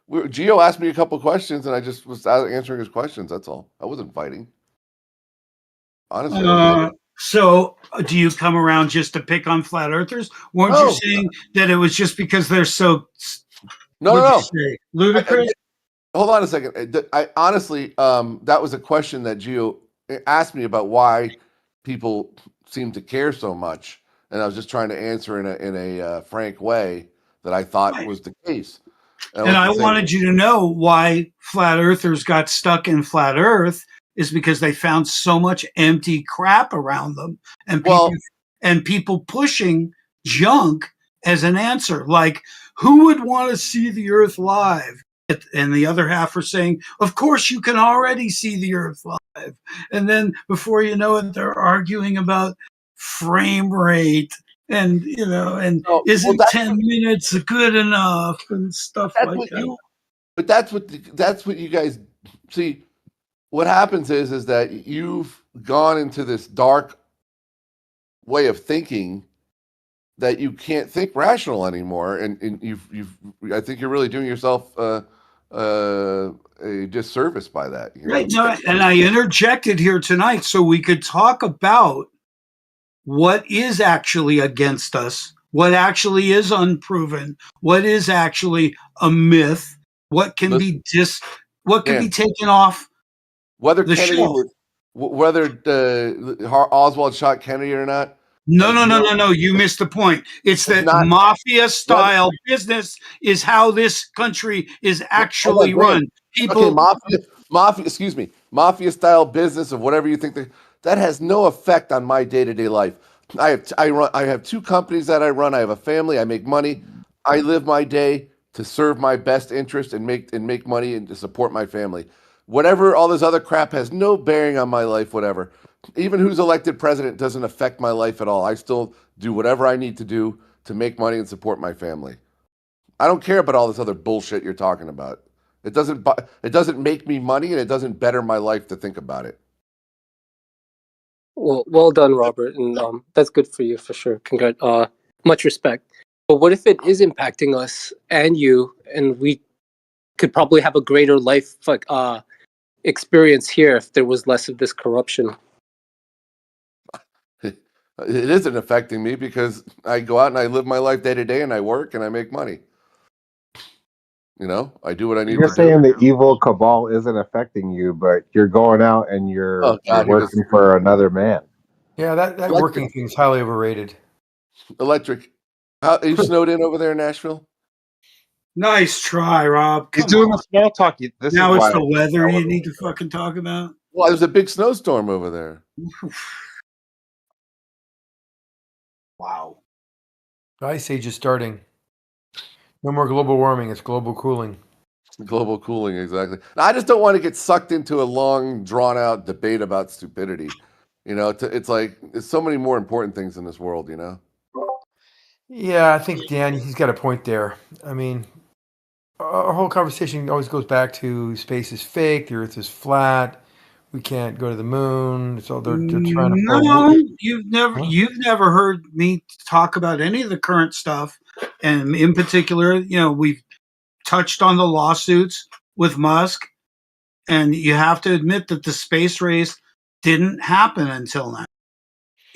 Gio asked me a couple questions, and I just was answering his questions. That's all. I wasn't fighting. Honestly. So, do you come around just to pick on flat earthers? Weren't you saying that it was just because they're so? No. Ludicrous. Hold on a second. I honestly, that was a question that Gio asked me about why people seem to care so much, and I was just trying to answer in a frank way that I thought was the case. And I wanted you to know why flat earthers got stuck in flat Earth is because they found so much empty crap around them, and people pushing junk as an answer. Like, who would want to see the Earth live? And the other half are saying, of course, you can already see the Earth live. And then before you know it, they're arguing about frame rate and isn't 10 minutes good enough and stuff like that. But that's what you guys see. What happens is that you've gone into this dark way of thinking that you can't think rational anymore, and I think you're really doing yourself a disservice by that. Right. No, and I interjected here tonight so we could talk about what is actually against us, what actually is unproven, what is actually a myth, what can be taken off whether the Kennedy shelf. whether Oswald shot Kennedy or not. No. You missed the point. It's that mafia style business is how this country is actually run. People, mafia style business of whatever you think that has no effect on my day-to-day life. I have 2 companies that I run. I have a family. I make money. I live my day to serve my best interest and make money and to support my family. Whatever, all this other crap has no bearing on my life, whatever. Even who's elected president doesn't affect my life at all. I still do whatever I need to do to make money and support my family. I don't care about all this other bullshit you're talking about. It doesn't make me money, and it doesn't better my life to think about it. Well done, Robert, and that's good for you for sure. Much respect. But what if it is impacting us and you, and we could probably have a greater life experience here if there was less of this corruption? It isn't affecting me because I go out and I live my life day to day, and I work and I make money. I do what I need You're to do. saying the evil cabal isn't affecting you, but you're going out and you're working for another man. Yeah, that working thing is highly overrated. Electric. Are you snowed in over there in Nashville? Nice try, Rob. He's Come doing on. the small talk. This Now is it's why the weather you need to fucking talk about. Well, there's a big snowstorm over there. Wow. Ice Age is starting. No more global warming. It's global cooling. Global cooling, exactly. I just don't want to get sucked into a long, drawn-out debate about stupidity. It's like there's so many more important things in this world. Yeah, I think Dan, he's got a point there. I mean, our whole conversation always goes back to space is fake, the Earth is flat, we can't go to the moon. It's all they're trying to pull. No, you've never heard me talk about any of the current stuff, and in particular, we've touched on the lawsuits with Musk, and you have to admit that the space race didn't happen until now.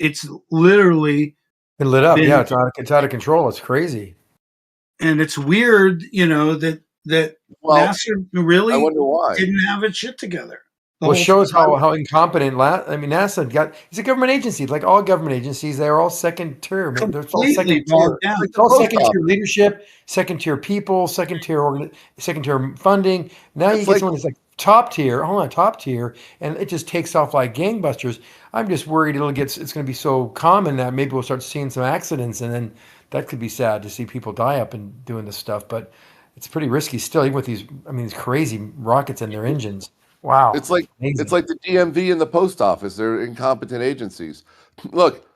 It's literally been lit up. Yeah, it's out of control. It's crazy. And it's weird, that NASA really I wonder why. didn't have its shit together. Well, shows how incompetent. NASA it's a government agency. Like all government agencies, they're all second tier. They're all second tier. It's all second tier leadership, second tier people, second tier funding. Now you get someone that's like top tier. Hold on, top tier, and it just takes off like gangbusters. I'm just worried it's going to be so common that maybe we'll start seeing some accidents, and then that could be sad to see people die up and doing this stuff. But it's pretty risky still, even with these crazy rockets and their engines. Wow. It's like the DMV and the post office. They're incompetent agencies. Look,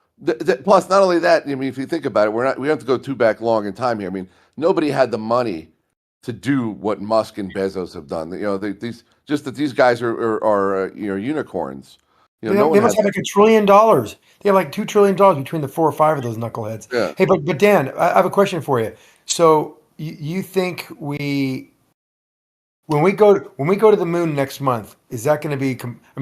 plus not only that, if you think about it, we don't have to go too back long in time here. Nobody had the money to do what Musk and Bezos have done. These guys are unicorns. They must have like $1 trillion. They have like $2 trillion between the 4 or 5 of those knuckleheads. Yeah. Hey, but Dan, I have a question for you. So you think when we go to the moon next month, is that going to be?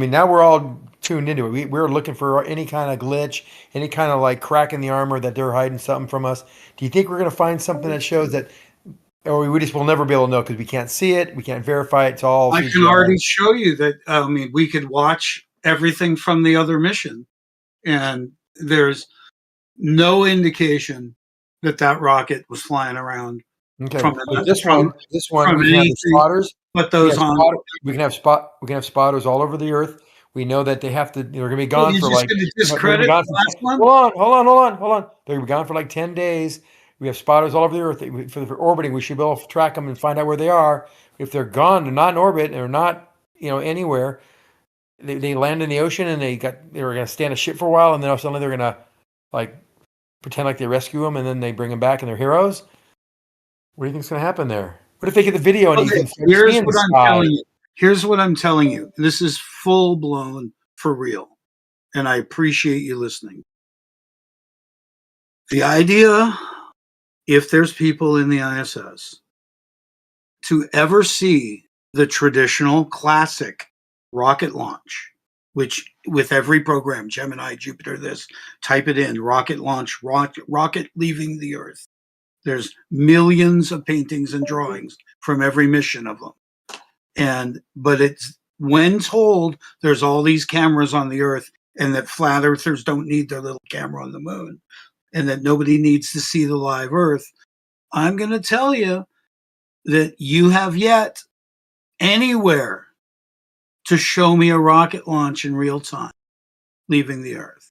Now we're all tuned into it. We're looking for any kind of glitch, any kind of like crack in the armor that they're hiding something from us. Do you think we're going to find something that shows that, or we just will never be able to know because we can't see it, we can't verify it? It's all. I can already show you that. We could watch everything from the other mission, and there's no indication that rocket was flying around. Okay. This one we can have the spotters. Put those on. We can have spotters all over the Earth. We know that they have to. They're going to be gone for like. Discredit the last one? Hold on. They're going to be gone for like 10 days. We have spotters all over the Earth for orbiting. We should be able to track them and find out where they are. If they're gone, they're not in orbit. They're not anywhere. They land in the ocean and they were going to stay on a ship for a while, and then suddenly they're going to like pretend like they rescue them, and then they bring them back and they're heroes. What do you think's going to happen there? What if they get the video and Here's what I'm telling you. This is full blown for real, and I appreciate you listening. The idea, if there's people in the ISS, to ever see the traditional classic rocket launch, which with every program, Gemini, Jupiter, type it in, rocket launch, rocket leaving the Earth. There's millions of paintings and drawings from every mission of them. But it's when told there's all these cameras on the Earth and that flat earthers don't need their little camera on the moon and that nobody needs to see the live Earth. I'm going to tell you that you have yet anywhere to show me a rocket launch in real time leaving the Earth.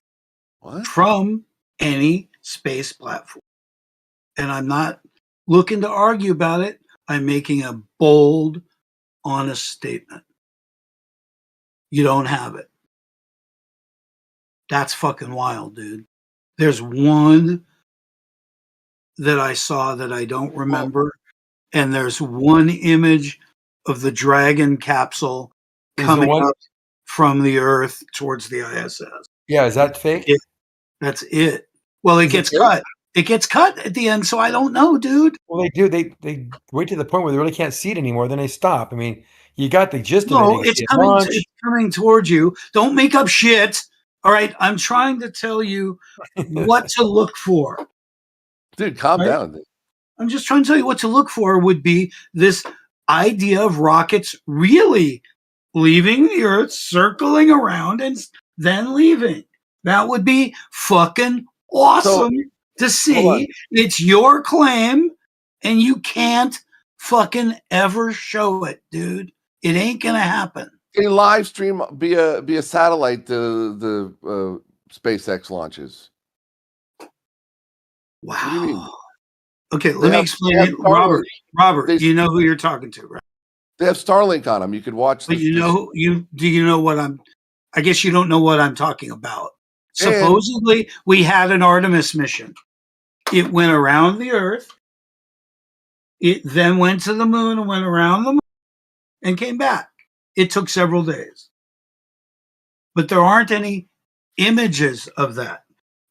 What? From any space platform. And I'm not looking to argue about it. I'm making a bold, honest statement. You don't have it. That's fucking wild, dude. There's one that I saw that I don't remember. And there's one image of the Dragon capsule coming up from the Earth towards the ISS. Yeah, is that fake? That's it. Well, it gets cut. It gets cut at the end, so I don't know, dude. Well, they do. They wait to the point where they really can't see it anymore. Then they stop. You got the gist of it. No, it's coming towards you. Don't make up shit. All right, I'm trying to tell you what to look for. Dude, calm down. I'm just trying to tell you what to look for would be this idea of rockets really leaving the Earth, circling around, and then leaving. That would be fucking awesome to see. It's your claim, and you can't fucking ever show it, dude. It ain't gonna happen. Can you live stream via satellite the SpaceX launches? Wow. What do you mean? Okay, let me explain it. Robert, you know who you're talking to, right? They have Starlink on them. You could watch. But do you know what I guess you don't know what I'm talking about. Supposedly, we had an Artemis mission. It went around the Earth. It then went to the moon and went around the moon and came back. It took several days. But there aren't any images of that.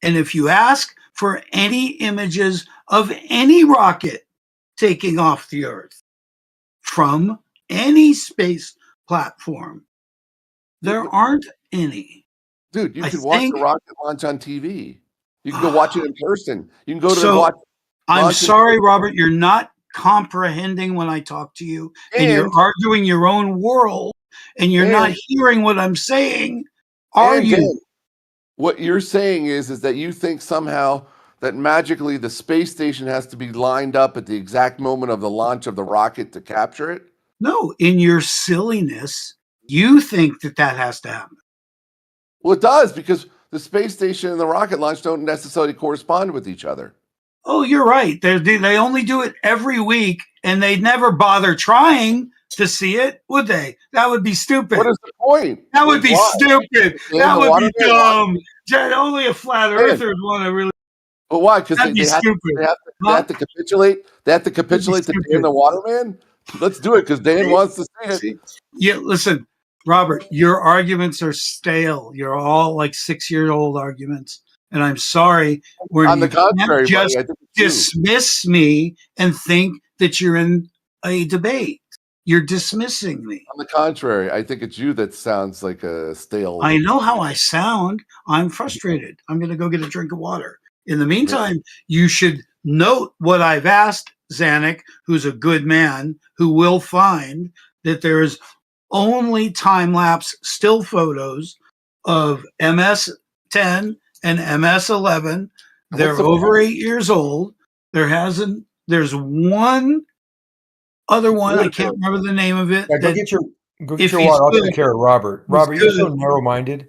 And if you ask for any images of any rocket taking off the Earth from any space platform, there aren't any. Dude, you could watch the rocket launch on TV. You can go watch it in person. You can go to watch. I'm sorry, Robert, you're not comprehending when I talk to you, and you're arguing your own world, and you're not hearing what I'm saying. Are you? What you're saying is that you think somehow that magically the space station has to be lined up at the exact moment of the launch of the rocket to capture it? No, in your silliness, you think that has to happen. Well, it does, because the space station and the rocket launch don't necessarily correspond with each other. Oh, you're right. They only do it every week, and they never bother trying to see it, would they? That would be stupid. What is the point? That would be stupid. That would be dumb. Only a flat earthers want to really. But why? Because they have to capitulate. They have to capitulate to Dan the Waterman. Let's do it because Dan wants to see it. Yeah, listen, Robert, your arguments are stale. You're all like 6-year-old arguments. And I'm sorry, on the contrary, just dismiss me and think that you're in a debate. You're dismissing me. On the contrary, I think it's you that sounds like a stale. I know how I sound. I'm frustrated. I'm going to go get a drink of water. In the meantime, you should note what I've asked Zanuck, who's a good man, who will find that there is only time-lapse still photos of MS-10 and MS-11. They're over 8 years old. There's one other one. I can't remember the name of it. Yeah, go get your water. I'll take care of Robert. Robert, you're so narrow-minded.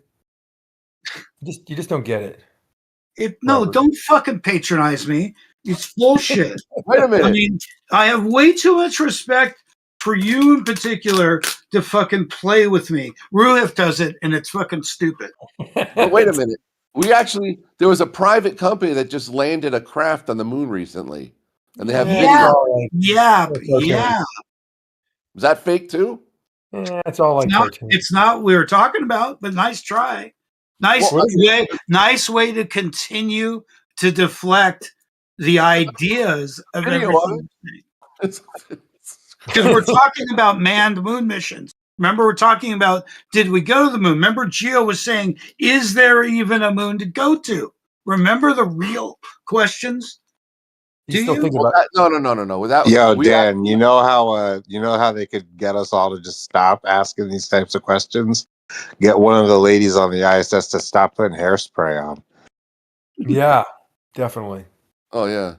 You just don't get it. Don't fucking patronize me. It's bullshit. Wait a minute. I mean, I have way too much respect for you in particular to fucking play with me. Roohif does it, and it's fucking stupid. But wait a minute. There was a private company that just landed a craft on the moon recently. And they have Yeah. Was that fake too? Yeah, it's all like it's not what we were talking about, but nice try. Nice way to continue to deflect the ideas of everything. Because we're talking about manned moon missions. Remember, we're talking about, did we go to the moon? Remember, Gio was saying, is there even a moon to go to? Remember the real questions? Do you? No. Dan, you know how they could get us all to just stop asking these types of questions? Get one of the ladies on the ISS to stop putting hairspray on. Yeah, definitely. Oh yeah.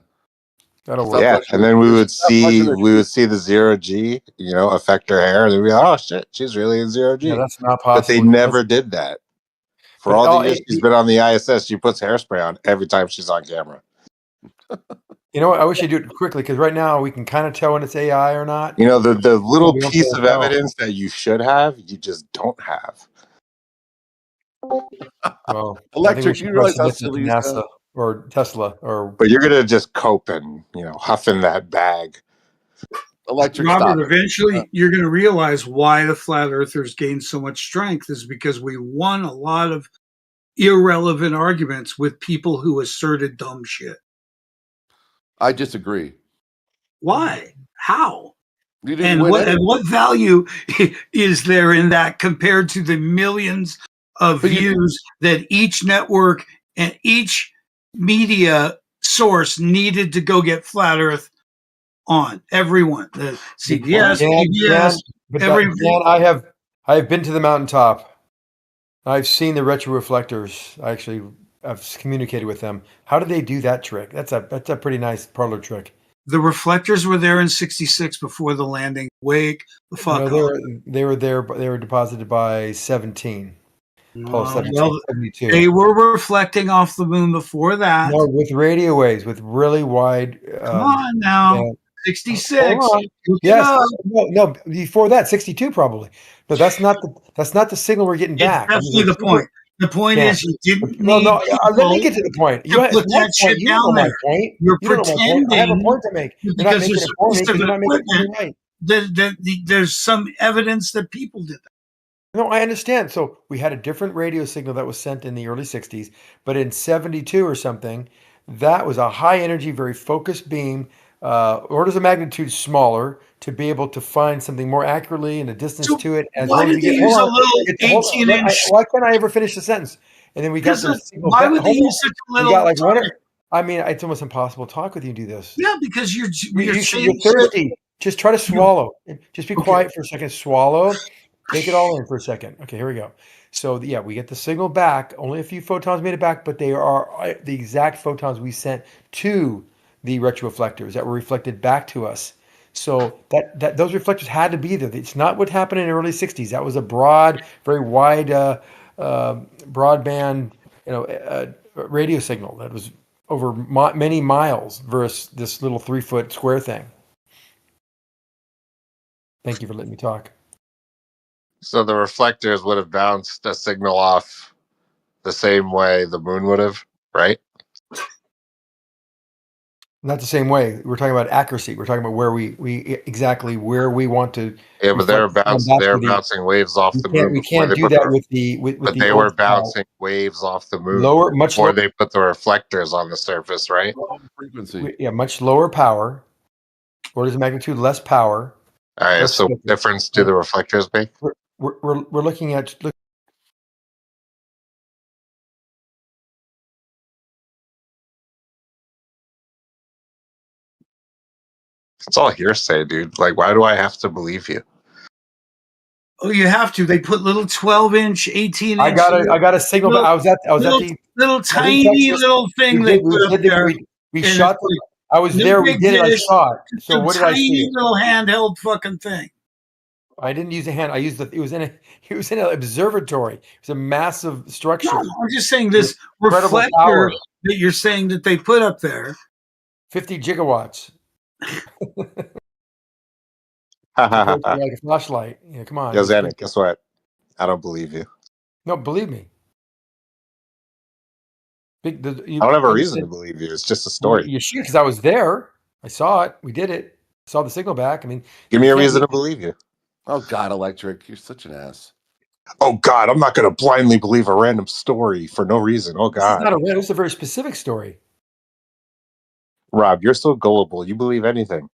That'll work. Yeah, and then we would see the 0G, affect her hair, and they'd be like, oh shit, she's really in 0G. Yeah, that's not possible. But they never did that. For all the years she's been on the ISS, she puts hairspray on every time she's on camera. You know what? I wish you'd do it quickly, because right now we can kind of tell when it's AI or not. The little piece of evidence that you should have, you just don't have. Well, electric, you realize how silly NASA or Tesla But you're gonna just cope and huff in that bag. Electric. Robert, eventually you're going to realize why the flat earthers gained so much strength is because we won a lot of irrelevant arguments with people who asserted dumb shit. I disagree. Why? How? And what value is there in that compared to the millions of views that each network and each media source needed to go get flat Earth on. Everyone, the CBS, PBS, everything. Dan, I have been to the mountaintop. I've seen the retroreflectors. I've communicated with them. How did they do that trick? That's a pretty nice parlor trick. The reflectors were there in '66 before the landing. Wake the fuck up. They were there. They were deposited by 17. Apollo 72. They were reflecting off the moon before that. No, with radio waves, with really wide. Come on now. 66. Yes. No, before that, 62 probably. No, that's not the signal we're getting back. That's the point. The point is you didn't need let me get to the point. You put that shit down there. You're pretending. I have a point to make. You're not making a point because you're not making a point right. There's some evidence that people did that. No, I understand. So we had a different radio signal that was sent in the early 60s, but in 72 or something, that was a high energy, very focused beam, orders of magnitude smaller, to be able to find something more accurately and a distance to it. Why did they use a little 18-inch? Why can't I ever finish the sentence? And then we got the signal. Why would they use such a little? I mean, it's almost impossible to talk with you and do this. Yeah, because you're thirsty. Just try to swallow. Just be quiet for a second. Swallow. Take it all in for a second. Okay, here we go. So yeah, we get the signal back. Only a few photons made it back, but they are the exact photons we sent to the retroreflectors that were reflected back to us. So that those reflectors had to be there. It's not what happened in the early 60s. That was a broad, very wide broadband, radio signal that was over many miles versus this little 3-foot square thing. Thank you for letting me talk. So the reflectors would have bounced a signal off the same way the moon would have, right? Not the same way. We're talking about accuracy. We're talking about where we exactly where we want to. Yeah, but they're bouncing waves off the moon. We can't do that with the. But they were bouncing waves off the moon before they put the reflectors on the surface, right? Frequency. Yeah, much lower power. Orders of magnitude less power. All right. So, what difference do the reflectors make? We're looking at. It's all hearsay, dude. Like, why do I have to believe you? Oh, you have to. They put little 12-inch, 18-inch. I got a signal. But I was at the little tiny little thing they put up there. We shot. I was there. We did it. I saw it. So what did I see? Tiny little handheld fucking thing. I didn't use a hand. I used it was in an observatory. It was a massive structure. No, I'm just saying this reflector that you're saying that they put up there. 50 gigawatts. Like a flashlight. Yeah, come on. Yo, Zanuck, guess what? I don't believe you. No, believe me. I don't have a reason to believe you. It's just a story. You should, because I was there. I saw it. We did it. Saw the signal back. I mean, give me a reason to believe you. Oh God, Electric, you're such an ass. Oh God, I'm not going to blindly believe a random story for no reason. Oh God, it's a very specific story. Rob, you're so gullible. You believe anything.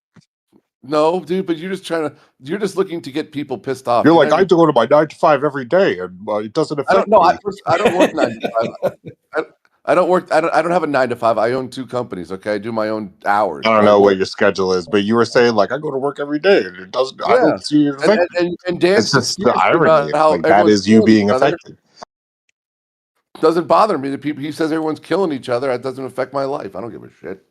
No, dude, but you're just looking to get people pissed off. You're like, I go to my 9 to 5 every day, and it doesn't affect me. I don't work 9 to 5. I don't work. I don't have a 9 to 5. I own 2 companies. Okay, I do my own hours. I don't know what your schedule is, but you were saying like I go to work every day, and it doesn't. Yeah. I don't see it affected. And Dan, it's just the irony. Like, that is you being affected. Doesn't bother me that people. He says everyone's killing each other. That doesn't affect my life. I don't give a shit.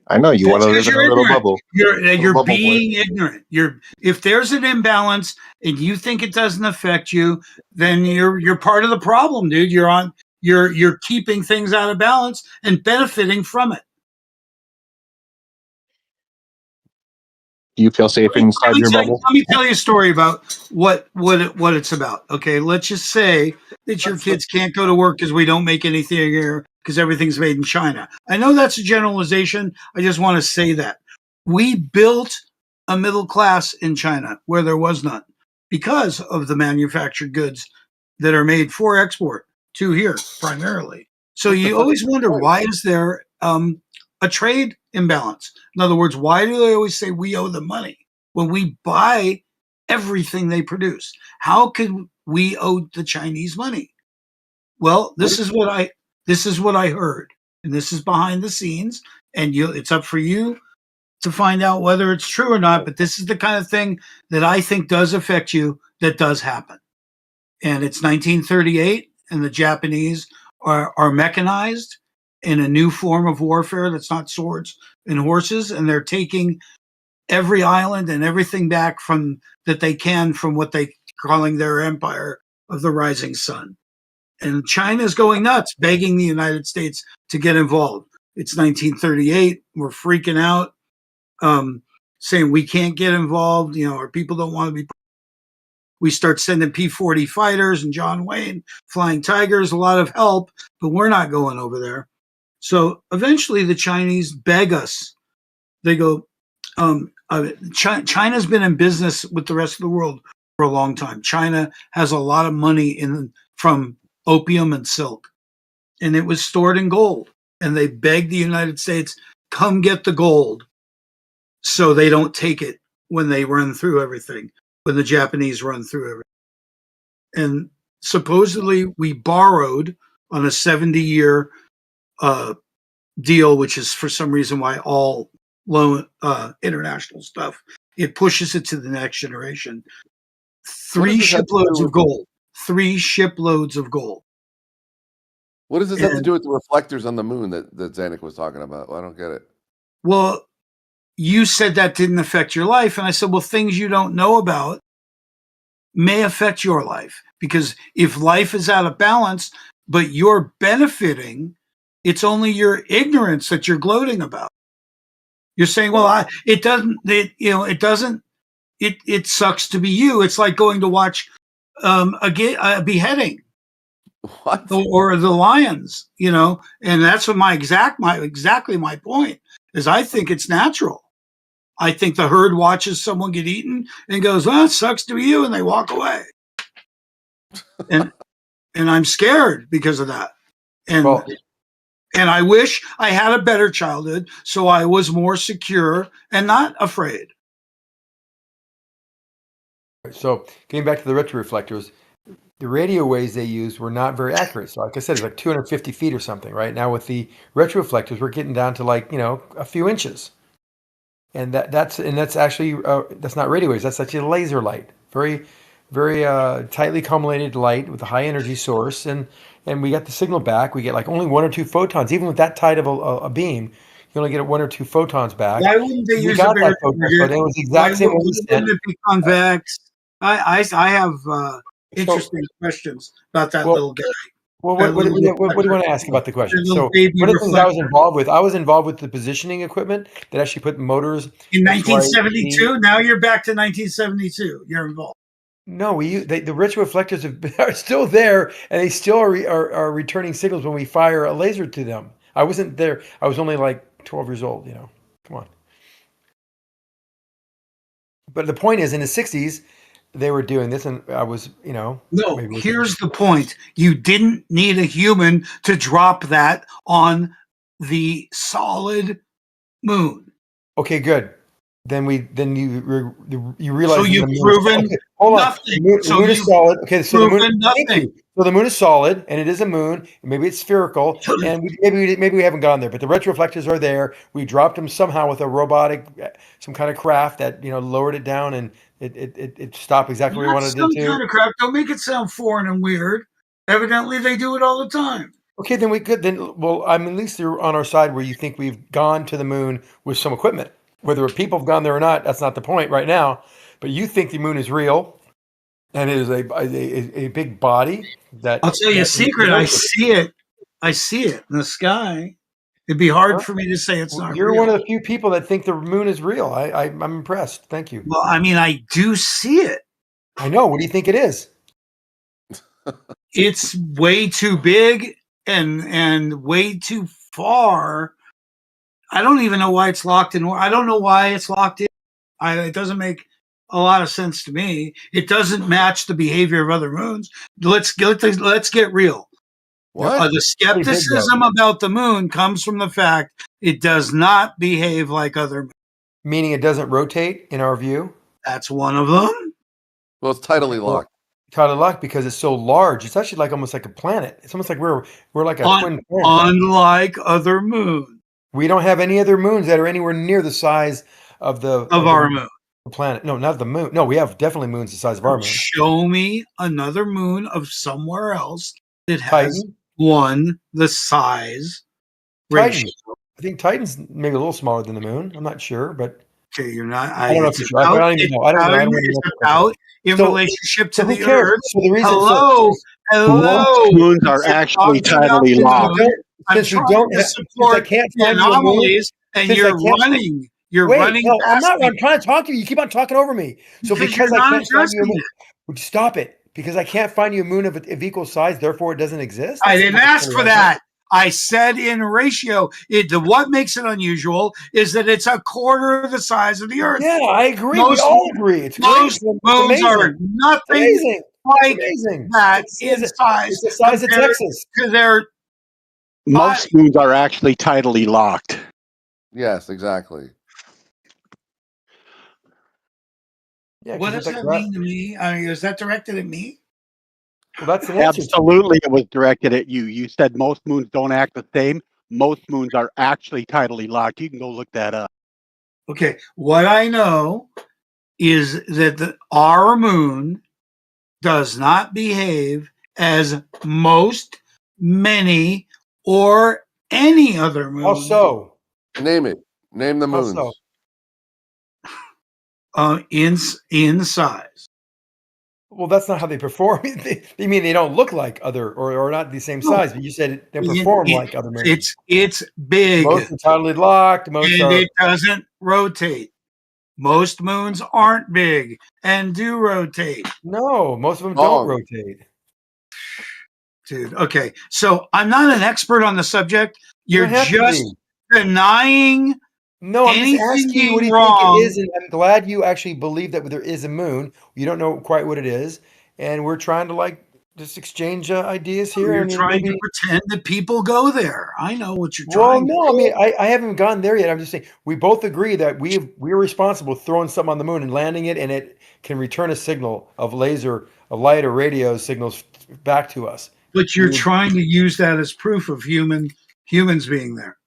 I know you want to live in a little bubble. You're being ignorant. If there's an imbalance and you think it doesn't affect you, then you're part of the problem, dude. You're keeping things out of balance and benefiting from it. You feel safe inside your bubble? Let me tell you a story about what it's about. Okay, let's just say that your kids can't go to work because we don't make anything here because everything's made in China. I know that's a generalization. I just want to say that. We built a middle class in China where there was none because of the manufactured goods that are made for export to here primarily. So you always wonder, why is there a trade imbalance? In other words, why do they always say we owe them money when we buy everything they produce? How could we owe the Chinese money? Well, this is what I heard, and this is behind the scenes, and it's up for you to find out whether it's true or not, but this is the kind of thing that I think does affect you, that does happen. And it's 1938, and the Japanese are mechanized in a new form of warfare that's not swords and horses, and they're taking every island and everything back from that they can from what they calling their empire of the rising sun. And China's going nuts, begging the United States to get involved. It's 1938. We're freaking out, saying we can't get involved. Our people don't want to be. We start sending P-40 fighters and John Wayne flying Tigers, a lot of help, but we're not going over there. So eventually the Chinese beg us. They go, China's been in business with the rest of the world for a long time. China has a lot of money from opium and silk, and it was stored in gold. And they begged the United States, come get the gold, so they don't take it when they run through everything, when the Japanese run through everything. And supposedly we borrowed on a 70-year deal, which is for some reason why all loan international stuff, it pushes it to the next generation. 3 shiploads of gold. 3 shiploads of gold. What does this have to do with the reflectors on the moon that Zanuck was talking about? Well, I don't get it. Well, you said that didn't affect your life. And I said, well, things you don't know about may affect your life. Because if life is out of balance, but you're benefiting, it's only your ignorance that you're gloating about. You're saying, well, it sucks to be you. It's like going to watch a beheading. What? Or the lions, and that's what exactly my point is. I think it's natural. I think the herd watches someone get eaten and goes, well, it sucks to be you, and they walk away. and I'm scared because of that. And I wish I had a better childhood so I was more secure and not afraid. So getting back to the retroreflectors, the radio waves they used were not very accurate. So like I said, it's like 250 feet or something, right? Now with the retroreflectors, we're getting down to like, a few inches. And that's actually, that's not radio waves. That's actually a laser light. Very, very tightly accumulated light with a high energy source. And we got the signal back. We get like only 1 or 2 photons. Even with that tight of a beam, you only get 1 or 2 photons back. Why wouldn't they use got that photon, but it was the exact same. Wouldn't it be convex? I have interesting questions about that little guy. Well, what do you want to ask about the question? So, one of the things I was involved with the positioning equipment that actually put motors in 1972. Now you're back to 1972. You're involved. No, the retroreflectors are still there, and they still are returning signals when we fire a laser to them. I wasn't there. I was only like 12 years old. Come on. But the point is, in the 60s. They were doing this, and I was, No, here's the point. You didn't need a human to drop that on the solid moon. Okay, good. Then you realize. So you've proven nothing. The moon is solid. Okay, so the moon. Nothing. So the moon is solid, and it is a moon. Maybe it's spherical, and maybe we haven't gone there. But the retroreflectors are there. We dropped them somehow with a robotic, some kind of craft that lowered it down, and it stopped exactly where we wanted it to. Some kind of craft. Don't make it sound foreign and weird. Evidently, they do it all the time. Okay, then we could. At least you're on our side where you think we've gone to the moon with some equipment. Whether people have gone there or not, that's not the point right now. But you think the moon is real, and it is a big body. I'll tell you a secret. I see it. I see it in the sky. It'd be hard for me to say it's not real. You're one of the few people that think the moon is real. I'm impressed. Thank you. Well, I do see it. I know. What do you think it is? It's way too big and way too far. I don't even know why it's locked in. I don't know why it's locked in. It doesn't make a lot of sense to me. It doesn't match the behavior of other moons. Let's get real. What? The skepticism about the moon comes from the fact it does not behave like other moons. Meaning it doesn't rotate in our view? That's one of them. Well, it's tidally locked. Tidally locked because it's so large. It's actually almost like a planet. It's almost like we're like a twin planet. Unlike other moons. We don't have any other moons that are anywhere near the size of our moon. The planet. No, not the moon. No, we have definitely moons the size of our moon. Show me another moon of somewhere else that has Titan. the size Titan. ratio. I think Titan's maybe a little smaller than the moon. I'm not sure, but okay, you're not. I don't know for sure. I don't even know. I don't know. It's about in relationship to the cares? Earth. So the reason, Hello. Most moons are actually tidally locked. Since we don't support I can't find anomalies, and you're running. You're running. No, I'm not. I'm trying to talk to you. You keep on talking over me. So because I can't find you a moon, would you stop it? Because I can't find you a moon of equal size, therefore it doesn't exist. I didn't ask for that. I said in ratio. What makes it unusual is that it's a quarter of the size of the Earth. Yeah, I agree. We all agree. It's most moons are nothing like that in size. It's the size of Texas. Most moons are actually tidally locked. Yes, exactly. Yeah, what does that mean to me? I mean, is that directed at me? Well, that's an answer. Absolutely, it was directed at you. You said most moons don't act the same. Most moons are actually tidally locked. You can go look that up. Okay, what I know is that our moon does not behave as most, many, or any other moon. How so? Name it. Name the moons. How so? In size. Well, that's not how they perform. You mean they don't look like other or not the same size? But you said they perform like other moons. It's big. Most are tidally locked. It doesn't rotate. Most moons aren't big and do rotate. No, most of them don't rotate. Dude, okay. So I'm not an expert on the subject. You're just denying. No, I'm just asking you what do you think it is, and I'm glad you actually believe that there is a moon. You don't know quite what it is, and we're trying to just exchange ideas here. You're trying to pretend that people go there. I know what you're trying. Well, no, I mean I haven't gone there yet. I'm just saying we both agree that we're responsible for throwing something on the moon and landing it, and it can return a signal of light or radio signals back to us. But you're trying to use that as proof of humans being there.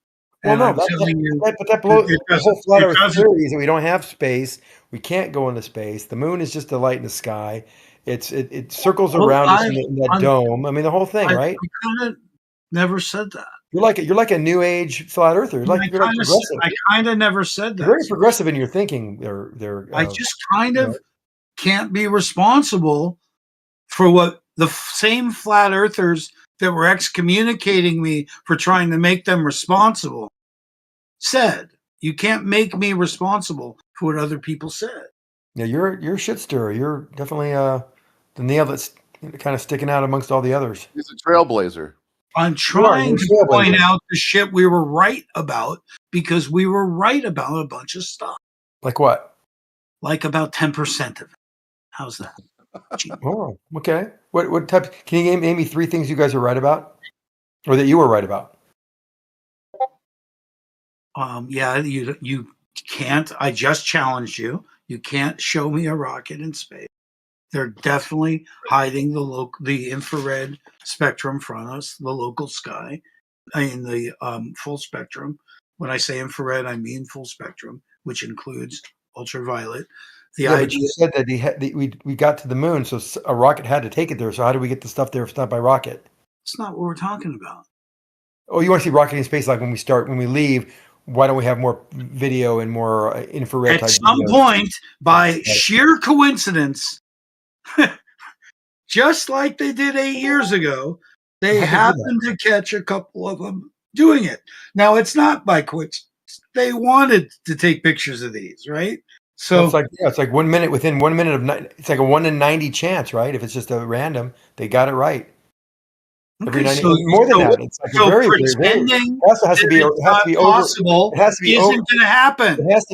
Well, no, that blows the whole flat Earth theory is that we don't have space. We can't go into space. The moon is just a light in the sky. It circles around us in that dome. I mean, the whole thing, right? I kind of never said that. You're like a new age flat earther. You're like progressive. I kind of never said that. You're very progressive in your thinking. I just kind of can't be responsible for what the same flat earthers that were excommunicating me for trying to make them responsible said. You can't make me responsible for what other people said. Yeah, you're a shit stirrer. You're definitely the nail that's kind of sticking out amongst all the others. He's a trailblazer. I'm trying to point out the shit we were right about because we were right about a bunch of stuff. Like what? Like about 10% of it. How's that? Oh, okay. What type? Can you name me 3 things you guys are right about, or that you were right about? Yeah, you can't. I just challenged you. You can't show me a rocket in space. They're definitely hiding the infrared spectrum from us, the local sky, in the full spectrum. When I say infrared, I mean full spectrum, which includes ultraviolet. But you said that we got to the moon, so a rocket had to take it there. So how do we get the stuff there if it's not by rocket? It's not what we're talking about. Oh, you want to see rocket in space like when we leave? Why don't we have more video and more infrared? At some point, by sheer coincidence, just like they did 8 years ago, they happened to catch a couple of them doing it. Now, it's not by coincidence. They wanted to take pictures of these, right? So it's like 1 minute within 1 minute of it's like a 1 in 90 chance, right? If it's just a random, they got it right. Okay, more than that, it's like pretending possible isn't going to happen. It has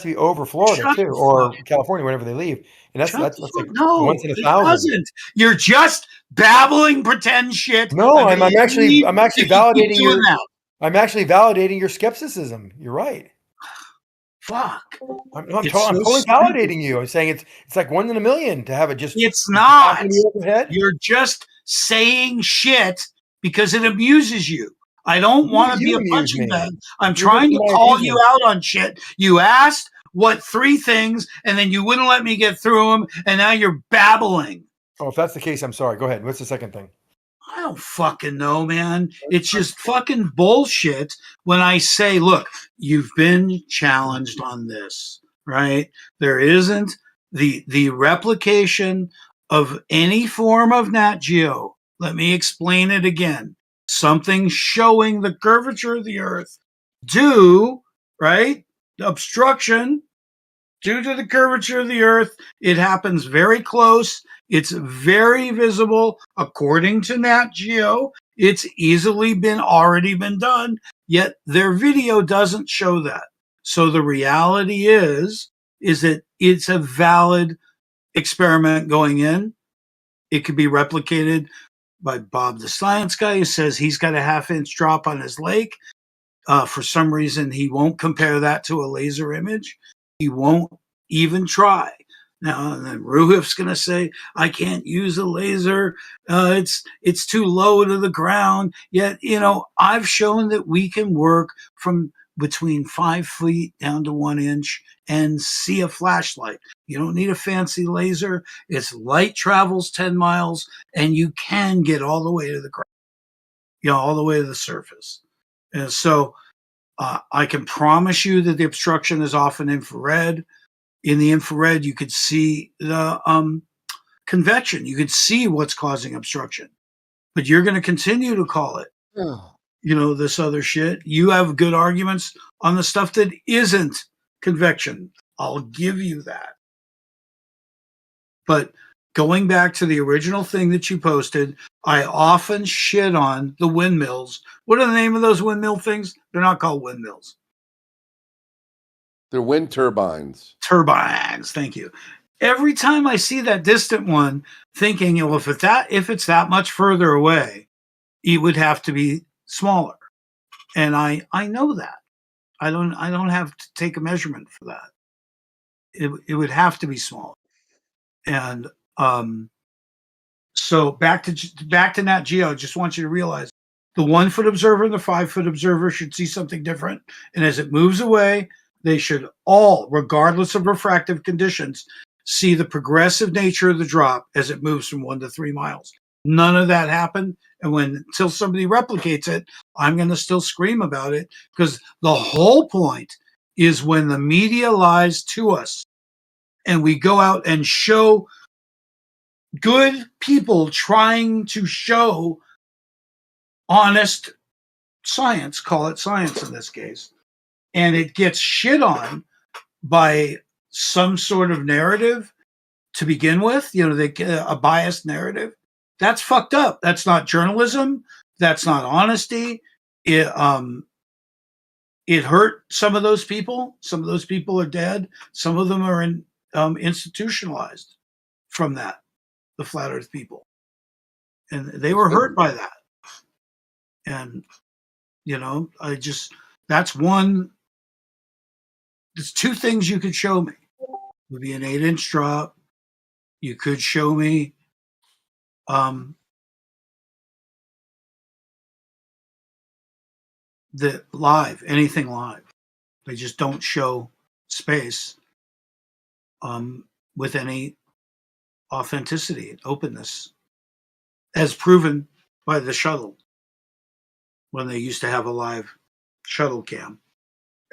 to be over Florida too, or California, whenever they leave. And that's like once in 1,000. You're just babbling pretend shit. No, I'm actually validating your. I'm actually validating your skepticism. You're right. Fuck. I'm totally validating you. I'm saying it's like 1 in a million to have it just. It's not. You're just saying shit because it amuses you. I don't want to be You a amuse punching me. bag. I'm You're trying to my call you amusement. out on shit. You asked what 3 things, and then you wouldn't let me get through them, and now you're babbling. Oh, if that's the case, I'm sorry. Go ahead. What's the second thing? I don't fucking know, man. It's just fucking bullshit when I say, look, you've been challenged on this, right? There isn't the replication of any form of Nat Geo. Let me explain it again. Something showing the curvature of the Earth due, right? Obstruction due to the curvature of the Earth. It happens very close. It's very visible according to Nat Geo. It's easily already been done, yet their video doesn't show that. So the reality is that it's a valid experiment going in. It could be replicated by Bob the Science Guy, who says he's got a 1/2-inch drop on his lake. For some reason, he won't compare that to a laser image. He won't even try. Now, and then Roohif's going to say, I can't use a laser. It's too low to the ground. Yet, I've shown that we can work from between 5 feet down to 1 inch and see a flashlight. You don't need a fancy laser. Its light travels 10 miles and you can get all the way to the ground, all the way to the surface. And so I can promise you that the obstruction is often infrared. In the infrared, you could see the convection. You could see what's causing obstruction. But you're going to continue to call it, this other shit. You have good arguments on the stuff that isn't convection. I'll give you that. But going back to the original thing that you posted, I often shit on the windmills. What are the name of those windmill things? They're not called windmills. They're wind turbines. Turbines, thank you. Every time I see that distant one, thinking, well, if it's that much further away, it would have to be smaller. And I know that. I don't have to take a measurement for that. It would have to be smaller. And so back to Nat Geo, I just want you to realize the 1-foot observer and the 5-foot observer should see something different. And as it moves away, they should all, regardless of refractive conditions, see the progressive nature of the drop as it moves from 1 to 3 miles. None of that happened. And until somebody replicates it, I'm going to still scream about it, because the whole point is when the media lies to us and we go out and show good people trying to show honest science, call it science in this case, and it gets shit on by some sort of narrative to begin with, a biased narrative. That's fucked up. That's not journalism. That's not honesty. It hurt some of those people. Some of those people are dead. Some of them are institutionalized from that, the flat earth people. And they were hurt by that. And, that's one. There's 2 things you could show me. It would be an 8-inch drop. You could show me anything live. They just don't show space with any authenticity and openness, as proven by the shuttle when they used to have a live shuttle cam.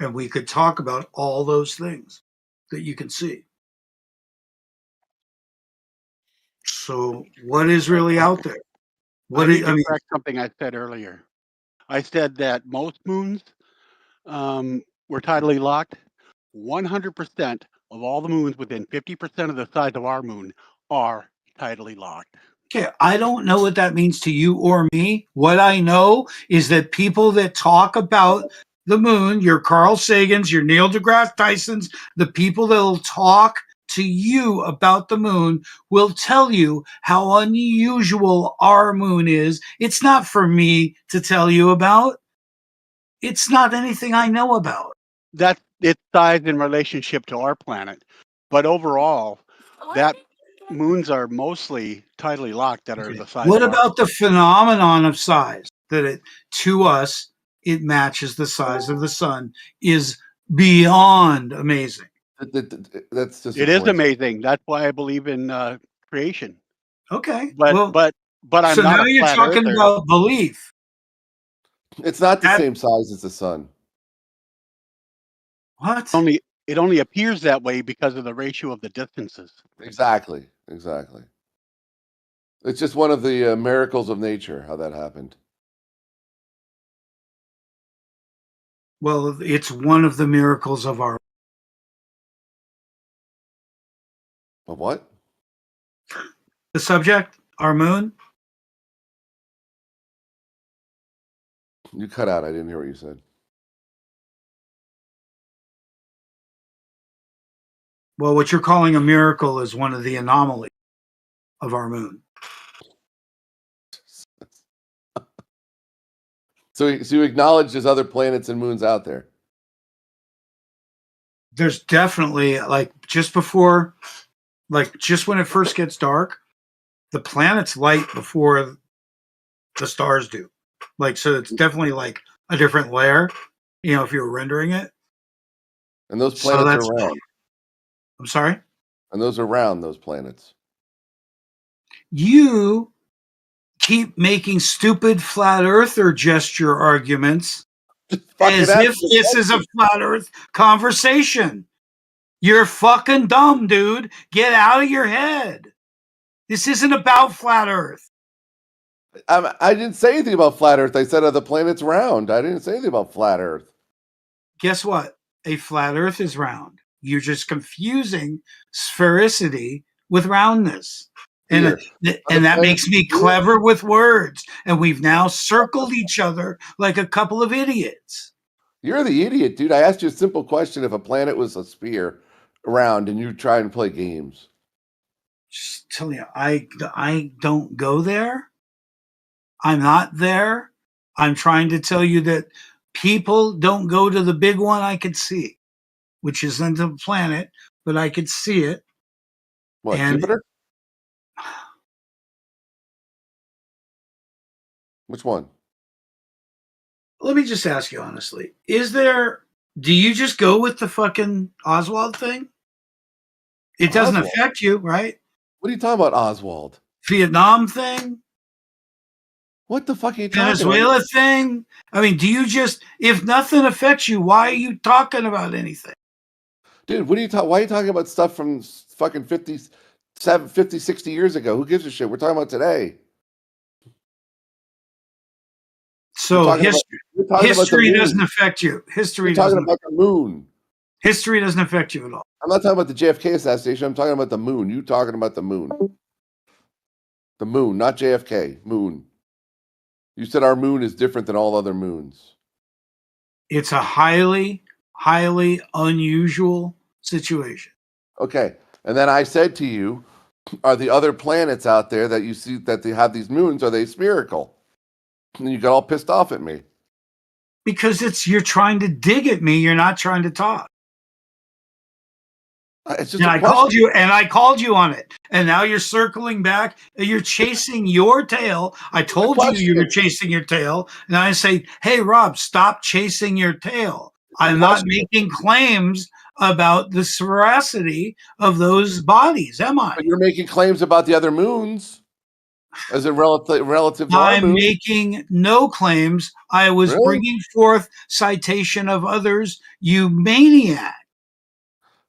And we could talk about all those things that you can see. So what is really out there? Correct something I said earlier. I said that most moons were tidally locked. 100% of all the moons within 50% of the size of our moon are tidally locked. Okay, I don't know what that means to you or me. What I know is that people that talk about the moon, your Carl Sagans, your Neil deGrasse Tysons, the people that will talk to you about the moon will tell you how unusual our moon is. It's not for me to tell you about. It's not anything I know about. That's its size in relationship to our planet. But overall, that moons are mostly tidally locked that are the size What of our about the phenomenon of size? that to us, it matches the size of the sun is beyond amazing. That's just It is amazing. That's why I believe in creation. Okay. But well, but I'm so not now a you're flat talking earther. about belief. It's not the same size as the sun. What? It only appears that way because of the ratio of the distances. Exactly. It's just one of the miracles of nature how that happened. Well, it's one of the miracles of our. Of what? The subject, our moon. You cut out. I didn't hear what you said. Well, what you're calling a miracle is one of the anomalies of our moon. So you acknowledge there's other planets and moons out there. There's definitely just when it first gets dark, the planets light before the stars do. So it's definitely like a different layer, if you're rendering it. And those planets are round. I'm sorry? And those are round, those planets. You keep making stupid flat earther gesture arguments as if this is a flat earth conversation. You're fucking dumb, dude. Get out of your head. This isn't about flat earth. I didn't say anything about flat earth. I said the planet's round. I didn't say anything about flat earth. Guess what? A flat earth is round. You're just confusing sphericity with roundness. And that makes me clever with words. And we've now circled each other like a couple of idiots. You're the idiot, dude. I asked you a simple question. If a planet was a sphere round and you try and play games. Just tell you, I don't go there. I'm not there. I'm trying to tell you that people don't go to the big one I could see, which isn't a planet, but I could see it. What, Jupiter? Which one? Let me just ask you honestly. Do you just go with the fucking Oswald thing? It doesn't affect you, right? What are you talking about, Oswald? Vietnam thing? What the fuck are you talking Venezuela thing? I mean, if nothing affects you, why are you talking about anything? Dude, why are you talking about stuff from fucking 50, 60 years ago? Who gives a shit? We're talking about today. So history doesn't affect you. We're talking about the moon. History doesn't affect you at all. I'm not talking about the JFK assassination. I'm talking about the moon. You talking about the moon. The moon, not JFK. Moon. You said our moon is different than all other moons. It's a highly, highly unusual situation. Okay. And then I said to you, are the other planets out there that you see that they have these moons, are they spherical? And you got all pissed off at me. Because you're trying to dig at me. You're not trying to talk. It's just I called you on it. And now you're circling back. You're chasing your tail. I told you were chasing your tail. And I say, hey, Rob, stop chasing your tail. I'm not making claims about the veracity of those bodies, am I? But you're making claims about the other moons as a relative to our moon. I'm making no claims. I was bringing forth citation of others, you maniac.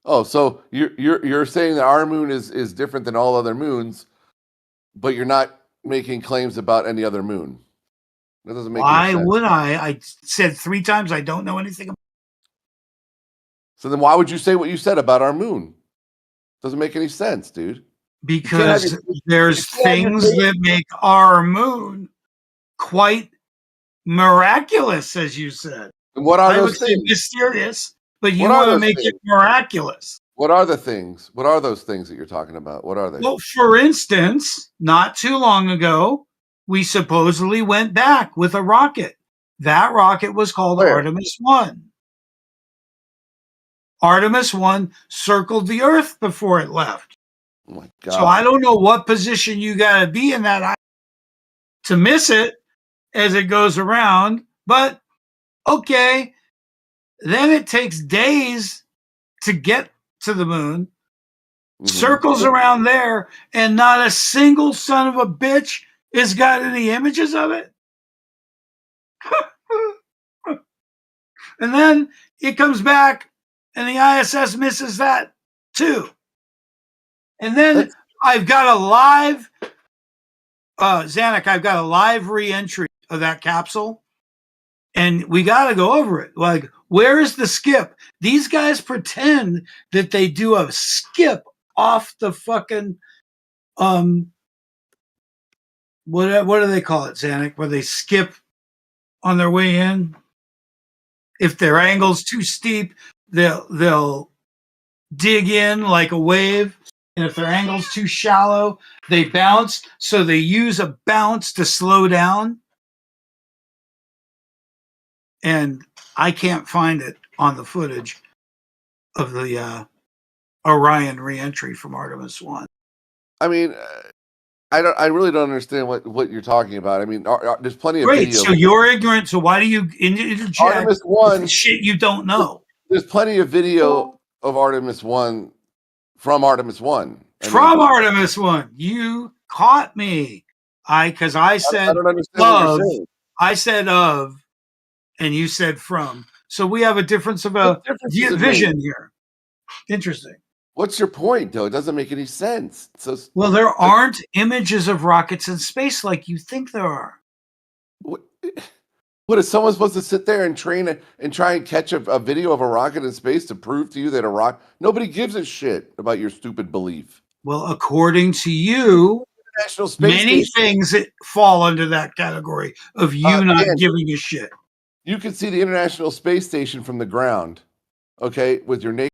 Oh, so you're saying that our moon is different than all other moons, but you're not making claims about any other moon. That doesn't make any sense. Why would I? I said 3 times I don't know anything about. So then why would you say what you said about our moon? Doesn't make any sense, dude. Because there's things that make our moon quite miraculous, as you said. And what are those things? Mysterious, but you want to make it miraculous. What are the things? What are those things that you're talking about? What are they? Well, for instance, not too long ago, we supposedly went back with a rocket. That rocket was called Artemis 1. Artemis 1 circled the Earth before it left. Oh my God. So I don't know what position you got to be in that to miss it. as it goes around. But okay, then it takes days to get to the moon, circles around there, and not a single son of a bitch has got any images of it. And then it comes back and the ISS misses that too. And then I've got a live, Zanuck, I've got a live re-entry of that capsule. And we got to go over it. Like, where is the skip? These guys pretend that they do a skip off the fucking, what do they call it, Zanuck? Where they skip on their way in? If their angle's too steep, they'll dig in like a wave. And if their angle's too shallow, they bounce. So they use a bounce to slow down. And I can't find it on the footage of the Orion reentry from Artemis 1. I mean, I really don't understand what you're talking about. I mean, there's plenty of Great. video. So you're ignorant. So why do you interject Artemis 1 shit you don't know? There's plenty of video of Artemis 1 from Artemis 1. Artemis 1. You caught me. Because I said I don't understand what you're saying. I said of, and you said from. So we have a difference of a vision here. Interesting. What's your point, though? It doesn't make any sense. Well, there aren't images of rockets in space like you think there are. What is someone supposed to sit there and train and try and catch a video of a rocket in space to prove to you that a rocket? Nobody gives a shit about your stupid belief. Well, according to you, many things that fall under that category of you not giving a shit. You can see the International Space Station from the ground, okay, with your naked